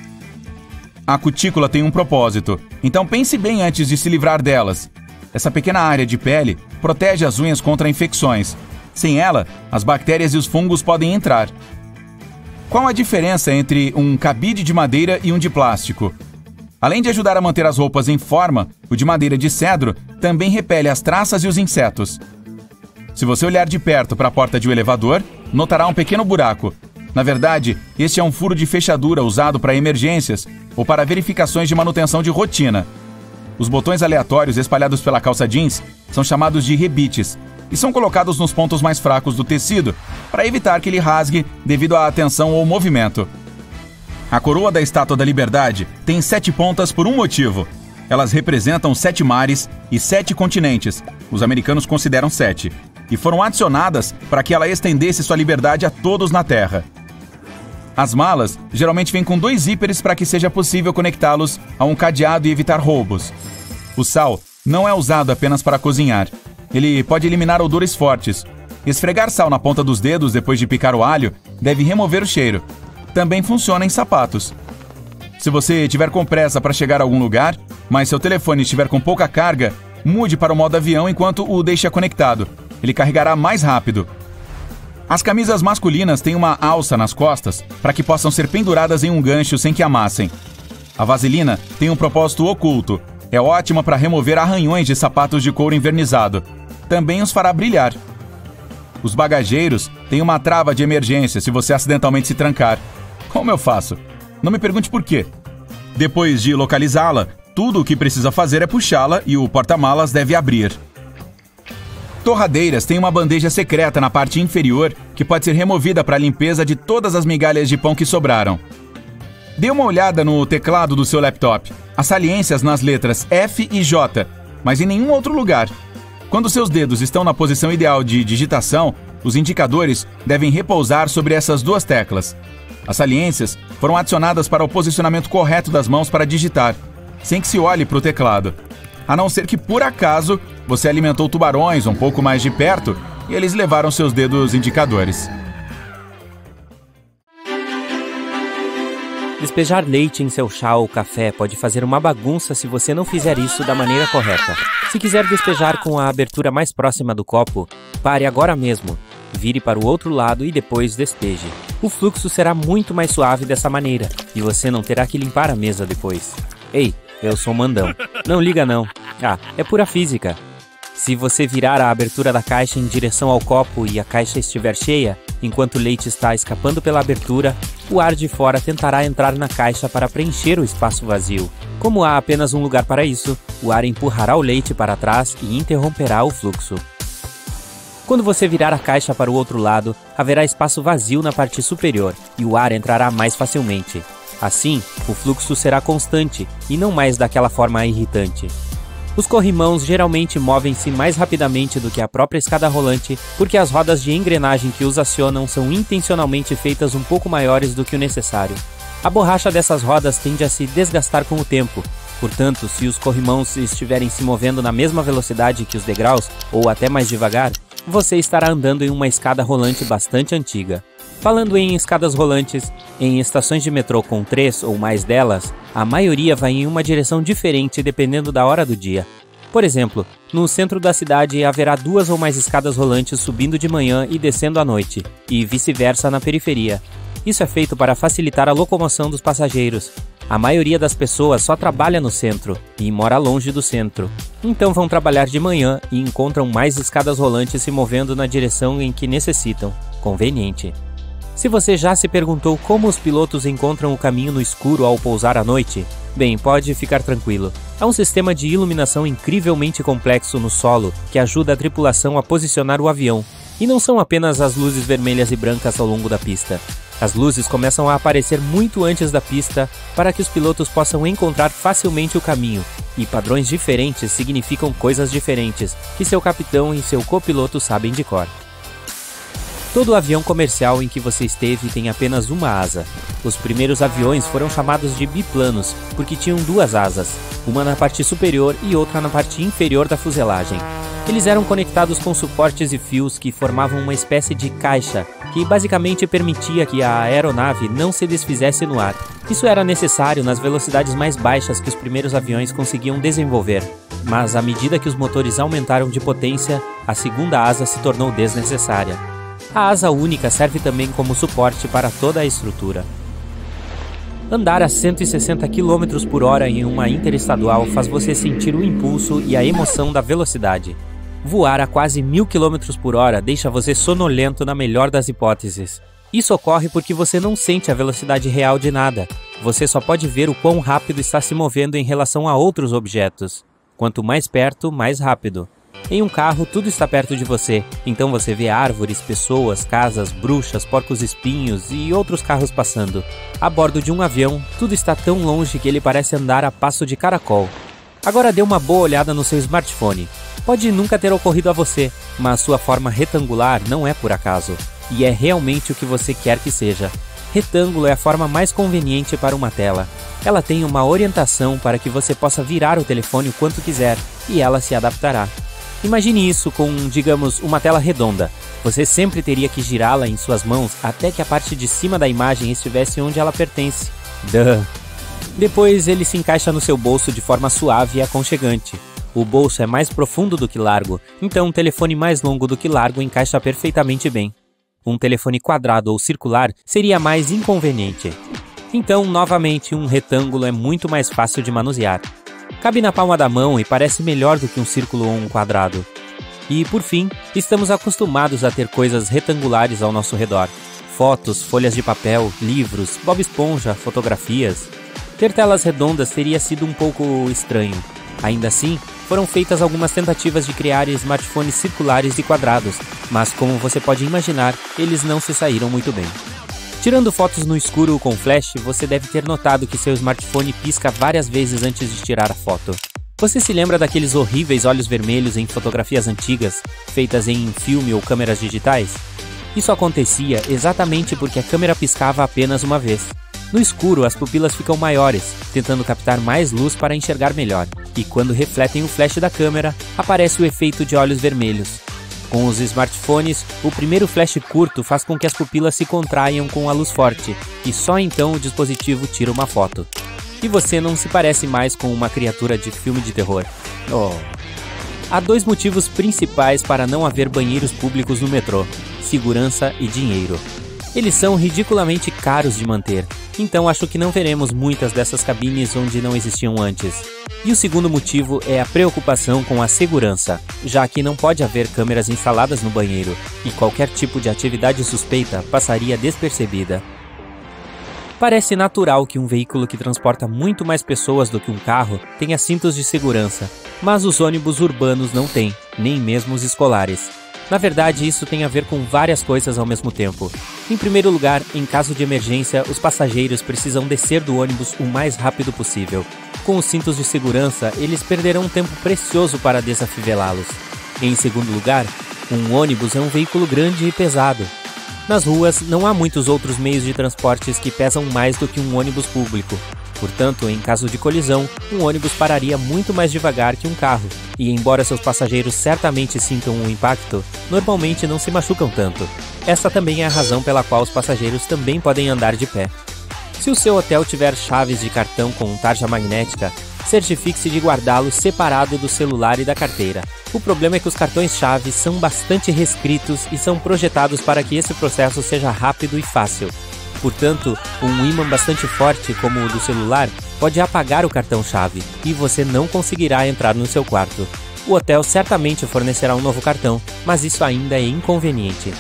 A cutícula tem um propósito, então pense bem antes de se livrar delas. Essa pequena área de pele protege as unhas contra infecções. Sem ela, as bactérias e os fungos podem entrar. Qual a diferença entre um cabide de madeira e um de plástico? Além de ajudar a manter as roupas em forma, o de madeira de cedro também repele as traças e os insetos. Se você olhar de perto para a porta de um elevador, notará um pequeno buraco. Na verdade, este é um furo de fechadura usado para emergências ou para verificações de manutenção de rotina. Os botões aleatórios espalhados pela calça jeans são chamados de rebites e são colocados nos pontos mais fracos do tecido para evitar que ele rasgue devido à tensão ou movimento. A coroa da Estátua da Liberdade tem 7 pontas por um motivo. Elas representam 7 mares e 7 continentes. Os americanos consideram 7. E foram adicionadas para que ela estendesse sua liberdade a todos na Terra. As malas geralmente vêm com 2 zíperes para que seja possível conectá-los a um cadeado e evitar roubos. O sal não é usado apenas para cozinhar. Ele pode eliminar odores fortes. Esfregar sal na ponta dos dedos depois de picar o alho deve remover o cheiro. Também funciona em sapatos. Se você tiver com pressa para chegar a algum lugar, mas seu telefone estiver com pouca carga, mude para o modo avião enquanto o deixa conectado. Ele carregará mais rápido. As camisas masculinas têm uma alça nas costas para que possam ser penduradas em um gancho sem que amassem. A vaselina tem um propósito oculto. É ótima para remover arranhões de sapatos de couro envernizado. Também os fará brilhar. Os bagageiros têm uma trava de emergência se você acidentalmente se trancar. Como eu faço? Não me pergunte por quê. Depois de localizá-la, tudo o que precisa fazer é puxá-la e o porta-malas deve abrir. Torradeiras têm uma bandeja secreta na parte inferior que pode ser removida para a limpeza de todas as migalhas de pão que sobraram. Dê uma olhada no teclado do seu laptop. Há saliências nas letras F e J, mas em nenhum outro lugar. Quando seus dedos estão na posição ideal de digitação, os indicadores devem repousar sobre essas 2 teclas. As saliências foram adicionadas para o posicionamento correto das mãos para digitar, sem que se olhe para o teclado. A não ser que, por acaso, você alimentou tubarões um pouco mais de perto e eles levaram seus dedos indicadores. Despejar leite em seu chá ou café pode fazer uma bagunça se você não fizer isso da maneira correta. Se quiser despejar com a abertura mais próxima do copo, pare agora mesmo. Vire para o outro lado e depois despeje. O fluxo será muito mais suave dessa maneira e você não terá que limpar a mesa depois. Ei, eu sou mandão. Não liga não. É pura física. Se você virar a abertura da caixa em direção ao copo e a caixa estiver cheia, enquanto o leite está escapando pela abertura, o ar de fora tentará entrar na caixa para preencher o espaço vazio. Como há apenas um lugar para isso, o ar empurrará o leite para trás e interromperá o fluxo. Quando você virar a caixa para o outro lado, haverá espaço vazio na parte superior e o ar entrará mais facilmente. Assim, o fluxo será constante e não mais daquela forma irritante. Os corrimãos geralmente movem-se mais rapidamente do que a própria escada rolante porque as rodas de engrenagem que os acionam são intencionalmente feitas um pouco maiores do que o necessário. A borracha dessas rodas tende a se desgastar com o tempo. Portanto, se os corrimãos estiverem se movendo na mesma velocidade que os degraus, ou até mais devagar, você estará andando em uma escada rolante bastante antiga. Falando em escadas rolantes, em estações de metrô com 3 ou mais delas, a maioria vai em uma direção diferente dependendo da hora do dia. Por exemplo, no centro da cidade haverá 2 ou mais escadas rolantes subindo de manhã e descendo à noite, e vice-versa na periferia. Isso é feito para facilitar a locomoção dos passageiros. A maioria das pessoas só trabalha no centro e mora longe do centro. Então vão trabalhar de manhã e encontram mais escadas rolantes se movendo na direção em que necessitam. Conveniente. Se você já se perguntou como os pilotos encontram o caminho no escuro ao pousar à noite, bem, pode ficar tranquilo. Há um sistema de iluminação incrivelmente complexo no solo que ajuda a tripulação a posicionar o avião. E não são apenas as luzes vermelhas e brancas ao longo da pista. As luzes começam a aparecer muito antes da pista para que os pilotos possam encontrar facilmente o caminho. E padrões diferentes significam coisas diferentes que seu capitão e seu copiloto sabem de cor. Todo avião comercial em que você esteve tem apenas uma asa. Os primeiros aviões foram chamados de biplanos porque tinham 2 asas, uma na parte superior e outra na parte inferior da fuselagem. Eles eram conectados com suportes e fios que formavam uma espécie de caixa, que basicamente permitia que a aeronave não se desfizesse no ar. Isso era necessário nas velocidades mais baixas que os primeiros aviões conseguiam desenvolver. Mas à medida que os motores aumentaram de potência, a segunda asa se tornou desnecessária. A asa única serve também como suporte para toda a estrutura. Andar a 160 km por hora em uma interestadual faz você sentir o impulso e a emoção da velocidade. Voar a quase 1000 km por hora deixa você sonolento na melhor das hipóteses. Isso ocorre porque você não sente a velocidade real de nada. Você só pode ver o quão rápido está se movendo em relação a outros objetos. Quanto mais perto, mais rápido. Em um carro, tudo está perto de você, então você vê árvores, pessoas, casas, bruxas, porcos-espinhos e outros carros passando. A bordo de um avião, tudo está tão longe que ele parece andar a passo de caracol. Agora dê uma boa olhada no seu smartphone. Pode nunca ter ocorrido a você, mas sua forma retangular não é por acaso, e é realmente o que você quer que seja. Retângulo é a forma mais conveniente para uma tela. Ela tem uma orientação para que você possa virar o telefone o quanto quiser, e ela se adaptará. Imagine isso com, digamos, uma tela redonda. Você sempre teria que girá-la em suas mãos até que a parte de cima da imagem estivesse onde ela pertence. Duh! Depois ele se encaixa no seu bolso de forma suave e aconchegante. O bolso é mais profundo do que largo, então um telefone mais longo do que largo encaixa perfeitamente bem. Um telefone quadrado ou circular seria mais inconveniente. Então, novamente, um retângulo é muito mais fácil de manusear. Cabe na palma da mão e parece melhor do que um círculo ou um quadrado. E, por fim, estamos acostumados a ter coisas retangulares ao nosso redor. Fotos, folhas de papel, livros, Bob Esponja, fotografias. Ter telas redondas teria sido um pouco estranho. Ainda assim, foram feitas algumas tentativas de criar smartphones circulares e quadrados, mas como você pode imaginar, eles não se saíram muito bem. Tirando fotos no escuro com flash, você deve ter notado que seu smartphone pisca várias vezes antes de tirar a foto. Você se lembra daqueles horríveis olhos vermelhos em fotografias antigas, feitas em filme ou câmeras digitais? Isso acontecia exatamente porque a câmera piscava apenas uma vez. No escuro, as pupilas ficam maiores, tentando captar mais luz para enxergar melhor, e quando refletem o flash da câmera, aparece o efeito de olhos vermelhos. Com os smartphones, o primeiro flash curto faz com que as pupilas se contraiam com a luz forte, e só então o dispositivo tira uma foto. E você não se parece mais com uma criatura de filme de terror. Oh. Há 2 motivos principais para não haver banheiros públicos no metrô: segurança e dinheiro. Eles são ridiculamente caros de manter, então acho que não veremos muitas dessas cabines onde não existiam antes. E o segundo motivo é a preocupação com a segurança, já que não pode haver câmeras instaladas no banheiro, e qualquer tipo de atividade suspeita passaria despercebida. Parece natural que um veículo que transporta muito mais pessoas do que um carro tenha cintos de segurança, mas os ônibus urbanos não têm, nem mesmo os escolares. Na verdade, isso tem a ver com várias coisas ao mesmo tempo. Em primeiro lugar, em caso de emergência, os passageiros precisam descer do ônibus o mais rápido possível. Com os cintos de segurança, eles perderão um tempo precioso para desafivelá-los. Em segundo lugar, um ônibus é um veículo grande e pesado. Nas ruas, não há muitos outros meios de transportes que pesam mais do que um ônibus público. Portanto, em caso de colisão, um ônibus pararia muito mais devagar que um carro, e embora seus passageiros certamente sintam um impacto, normalmente não se machucam tanto. Essa também é a razão pela qual os passageiros também podem andar de pé. Se o seu hotel tiver chaves de cartão com tarja magnética, certifique-se de guardá-los separado do celular e da carteira. O problema é que os cartões-chave são bastante restritos e são projetados para que esse processo seja rápido e fácil. Portanto, um ímã bastante forte, como o do celular, pode apagar o cartão-chave e você não conseguirá entrar no seu quarto. O hotel certamente fornecerá um novo cartão, mas isso ainda é inconveniente.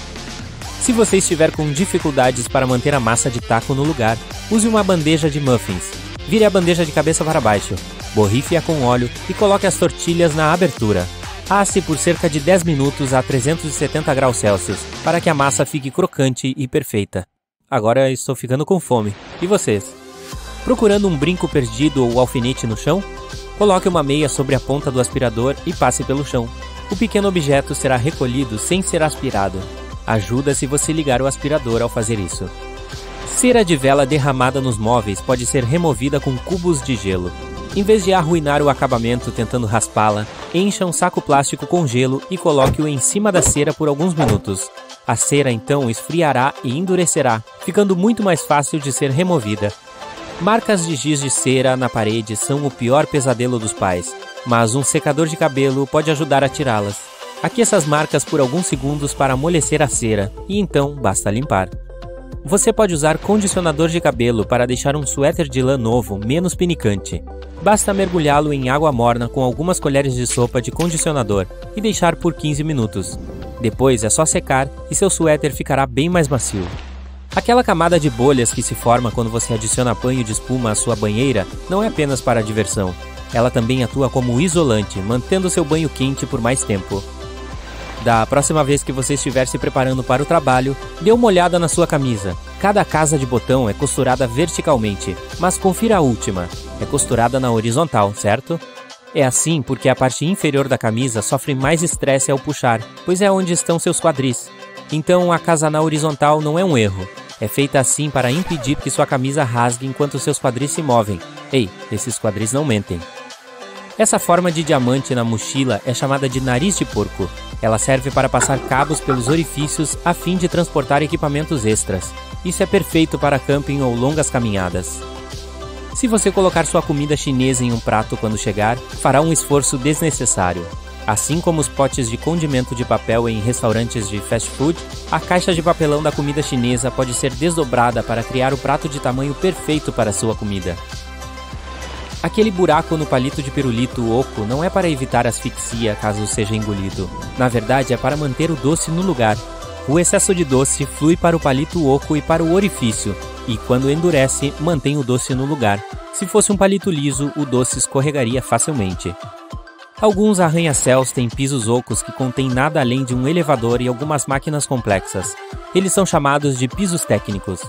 Se você estiver com dificuldades para manter a massa de taco no lugar, use uma bandeja de muffins. Vire a bandeja de cabeça para baixo, borrife-a com óleo e coloque as tortilhas na abertura. Asse por cerca de 10 minutos a 370 graus Celsius, para que a massa fique crocante e perfeita. Agora estou ficando com fome. E vocês? Procurando um brinco perdido ou alfinete no chão? Coloque uma meia sobre a ponta do aspirador e passe pelo chão. O pequeno objeto será recolhido sem ser aspirado. Ajuda se você ligar o aspirador ao fazer isso. Cera de vela derramada nos móveis pode ser removida com cubos de gelo. Em vez de arruinar o acabamento tentando raspá-la, encha um saco plástico com gelo e coloque-o em cima da cera por alguns minutos. A cera então esfriará e endurecerá, ficando muito mais fácil de ser removida. Marcas de giz de cera na parede são o pior pesadelo dos pais, mas um secador de cabelo pode ajudar a tirá-las. Aqueça essas marcas por alguns segundos para amolecer a cera, e então basta limpar. Você pode usar condicionador de cabelo para deixar um suéter de lã novo menos pinicante. Basta mergulhá-lo em água morna com algumas colheres de sopa de condicionador e deixar por 15 minutos. Depois é só secar e seu suéter ficará bem mais macio. Aquela camada de bolhas que se forma quando você adiciona banho de espuma à sua banheira não é apenas para diversão. Ela também atua como isolante, mantendo seu banho quente por mais tempo. Da próxima vez que você estiver se preparando para o trabalho, dê uma olhada na sua camisa. Cada casa de botão é costurada verticalmente, mas confira a última. É costurada na horizontal, certo? É assim porque a parte inferior da camisa sofre mais estresse ao puxar, pois é onde estão seus quadris. Então a casa na horizontal não é um erro. É feita assim para impedir que sua camisa rasgue enquanto seus quadris se movem. Ei, esses quadris não mentem. Essa forma de diamante na mochila é chamada de nariz de porco. Ela serve para passar cabos pelos orifícios a fim de transportar equipamentos extras. Isso é perfeito para camping ou longas caminhadas. Se você colocar sua comida chinesa em um prato quando chegar, fará um esforço desnecessário. Assim como os potes de condimento de papel em restaurantes de fast food, a caixa de papelão da comida chinesa pode ser desdobrada para criar o prato de tamanho perfeito para sua comida. Aquele buraco no palito de pirulito oco não é para evitar asfixia caso seja engolido. Na verdade, é para manter o doce no lugar. O excesso de doce flui para o palito oco e para o orifício, e quando endurece, mantém o doce no lugar. Se fosse um palito liso, o doce escorregaria facilmente. Alguns arranha-céus têm pisos ocos que contêm nada além de um elevador e algumas máquinas complexas. Eles são chamados de pisos técnicos,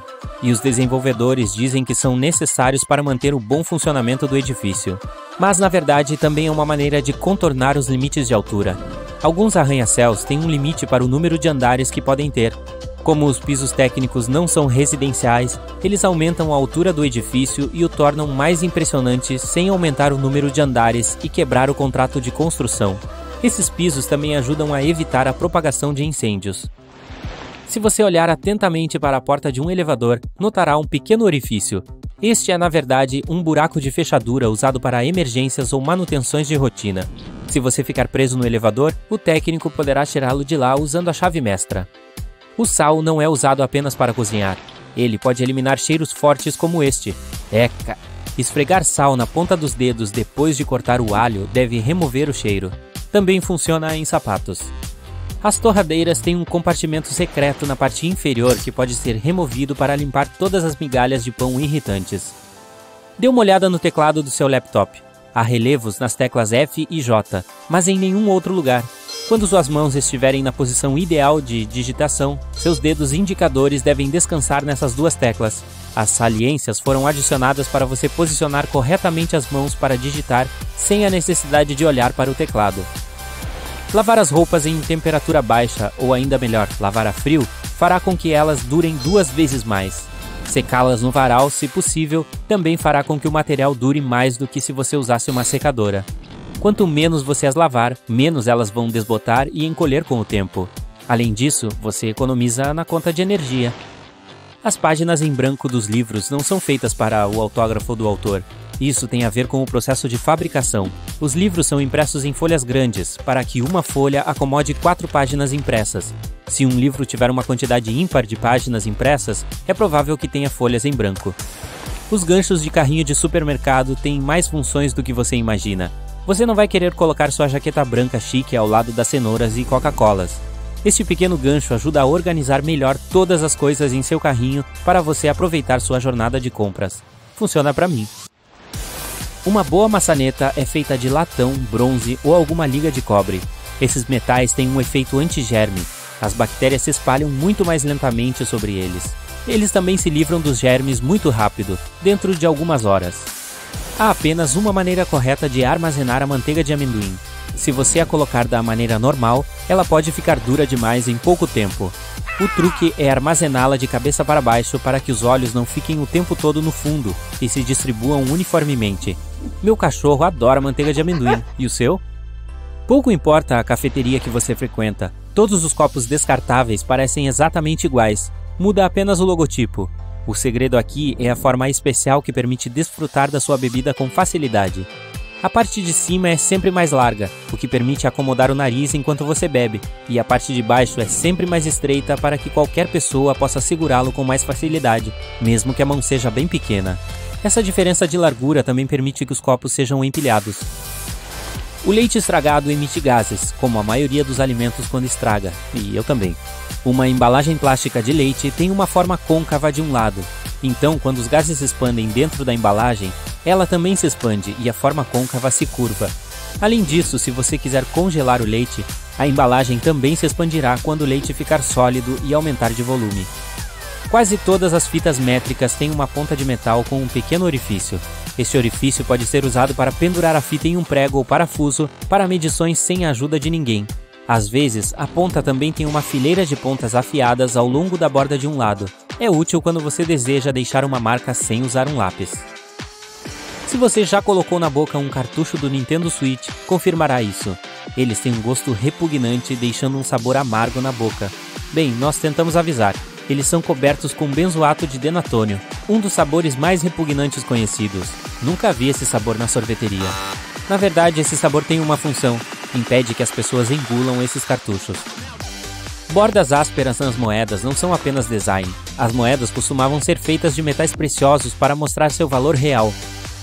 e os desenvolvedores dizem que são necessários para manter o bom funcionamento do edifício. Mas, na verdade, também é uma maneira de contornar os limites de altura. Alguns arranha-céus têm um limite para o número de andares que podem ter. Como os pisos técnicos não são residenciais, eles aumentam a altura do edifício e o tornam mais impressionante sem aumentar o número de andares e quebrar o contrato de construção. Esses pisos também ajudam a evitar a propagação de incêndios. Se você olhar atentamente para a porta de um elevador, notará um pequeno orifício. Este é, na verdade, um buraco de fechadura usado para emergências ou manutenções de rotina. Se você ficar preso no elevador, o técnico poderá tirá-lo de lá usando a chave mestra. O sal não é usado apenas para cozinhar. Ele pode eliminar cheiros fortes como este. Eca! Esfregar sal na ponta dos dedos depois de cortar o alho deve remover o cheiro. Também funciona em sapatos. As torradeiras têm um compartimento secreto na parte inferior que pode ser removido para limpar todas as migalhas de pão irritantes. Dê uma olhada no teclado do seu laptop. Há relevos nas teclas F e J, mas em nenhum outro lugar. Quando suas mãos estiverem na posição ideal de digitação, seus dedos indicadores devem descansar nessas duas teclas. As saliências foram adicionadas para você posicionar corretamente as mãos para digitar sem a necessidade de olhar para o teclado. Lavar as roupas em temperatura baixa, ou ainda melhor, lavar a frio, fará com que elas durem 2 vezes mais. Secá-las no varal, se possível, também fará com que o material dure mais do que se você usasse uma secadora. Quanto menos você as lavar, menos elas vão desbotar e encolher com o tempo. Além disso, você economiza na conta de energia. As páginas em branco dos livros não são feitas para o autógrafo do autor. Isso tem a ver com o processo de fabricação. Os livros são impressos em folhas grandes, para que uma folha acomode 4 páginas impressas. Se um livro tiver uma quantidade ímpar de páginas impressas, é provável que tenha folhas em branco. Os ganchos de carrinho de supermercado têm mais funções do que você imagina. Você não vai querer colocar sua jaqueta branca chique ao lado das cenouras e Coca-Colas. Este pequeno gancho ajuda a organizar melhor todas as coisas em seu carrinho para você aproveitar sua jornada de compras. Funciona para mim. Uma boa maçaneta é feita de latão, bronze ou alguma liga de cobre. Esses metais têm um efeito antigerme. As bactérias se espalham muito mais lentamente sobre eles. Eles também se livram dos germes muito rápido, dentro de algumas horas. Há apenas uma maneira correta de armazenar a manteiga de amendoim. Se você a colocar da maneira normal, ela pode ficar dura demais em pouco tempo. O truque é armazená-la de cabeça para baixo para que os óleos não fiquem o tempo todo no fundo e se distribuam uniformemente. Meu cachorro adora manteiga de amendoim. E o seu? Pouco importa a cafeteria que você frequenta. Todos os copos descartáveis parecem exatamente iguais. Muda apenas o logotipo. O segredo aqui é a forma especial que permite desfrutar da sua bebida com facilidade. A parte de cima é sempre mais larga, o que permite acomodar o nariz enquanto você bebe, e a parte de baixo é sempre mais estreita para que qualquer pessoa possa segurá-lo com mais facilidade, mesmo que a mão seja bem pequena. Essa diferença de largura também permite que os copos sejam empilhados. O leite estragado emite gases, como a maioria dos alimentos quando estraga, e eu também. Uma embalagem plástica de leite tem uma forma côncava de um lado. Então, quando os gases se expandem dentro da embalagem, ela também se expande e a forma côncava se curva. Além disso, se você quiser congelar o leite, a embalagem também se expandirá quando o leite ficar sólido e aumentar de volume. Quase todas as fitas métricas têm uma ponta de metal com um pequeno orifício. Este orifício pode ser usado para pendurar a fita em um prego ou parafuso para medições sem a ajuda de ninguém. Às vezes, a ponta também tem uma fileira de pontas afiadas ao longo da borda de um lado. É útil quando você deseja deixar uma marca sem usar um lápis. Se você já colocou na boca um cartucho do Nintendo Switch, confirmará isso. Eles têm um gosto repugnante, deixando um sabor amargo na boca. Bem, nós tentamos avisar. Eles são cobertos com benzoato de denatônio, um dos sabores mais repugnantes conhecidos. Nunca vi esse sabor na sorveteria. Na verdade, esse sabor tem uma função. Impede que as pessoas engulam esses cartuchos. Bordas ásperas nas moedas não são apenas design. As moedas costumavam ser feitas de metais preciosos para mostrar seu valor real.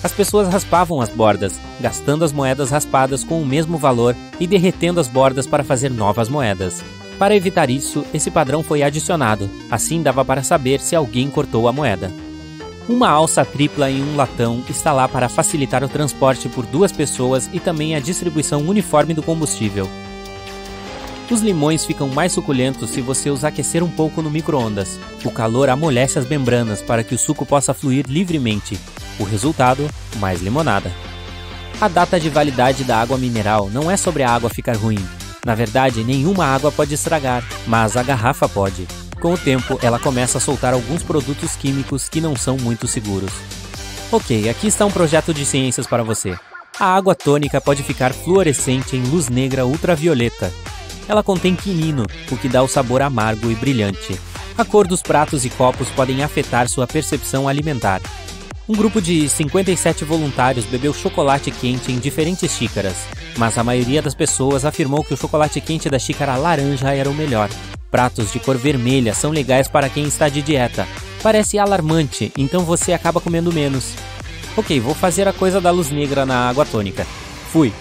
As pessoas raspavam as bordas, gastando as moedas raspadas com o mesmo valor e derretendo as bordas para fazer novas moedas. Para evitar isso, esse padrão foi adicionado. Assim dava para saber se alguém cortou a moeda. Uma alça tripla em um latão está lá para facilitar o transporte por 2 pessoas e também a distribuição uniforme do combustível. Os limões ficam mais suculentos se você os aquecer um pouco no micro-ondas. O calor amolece as membranas para que o suco possa fluir livremente. O resultado, mais limonada. A data de validade da água mineral não é sobre a água ficar ruim. Na verdade, nenhuma água pode estragar, mas a garrafa pode. Com o tempo, ela começa a soltar alguns produtos químicos que não são muito seguros. Ok, aqui está um projeto de ciências para você. A água tônica pode ficar fluorescente em luz negra ultravioleta. Ela contém quinino, o que dá o sabor amargo e brilhante. A cor dos pratos e copos podem afetar sua percepção alimentar. Um grupo de 57 voluntários bebeu chocolate quente em diferentes xícaras, mas a maioria das pessoas afirmou que o chocolate quente da xícara laranja era o melhor. Pratos de cor vermelha são legais para quem está de dieta. Parece alarmante, então você acaba comendo menos. Ok, vou fazer a coisa da luz negra na água tônica. Fui!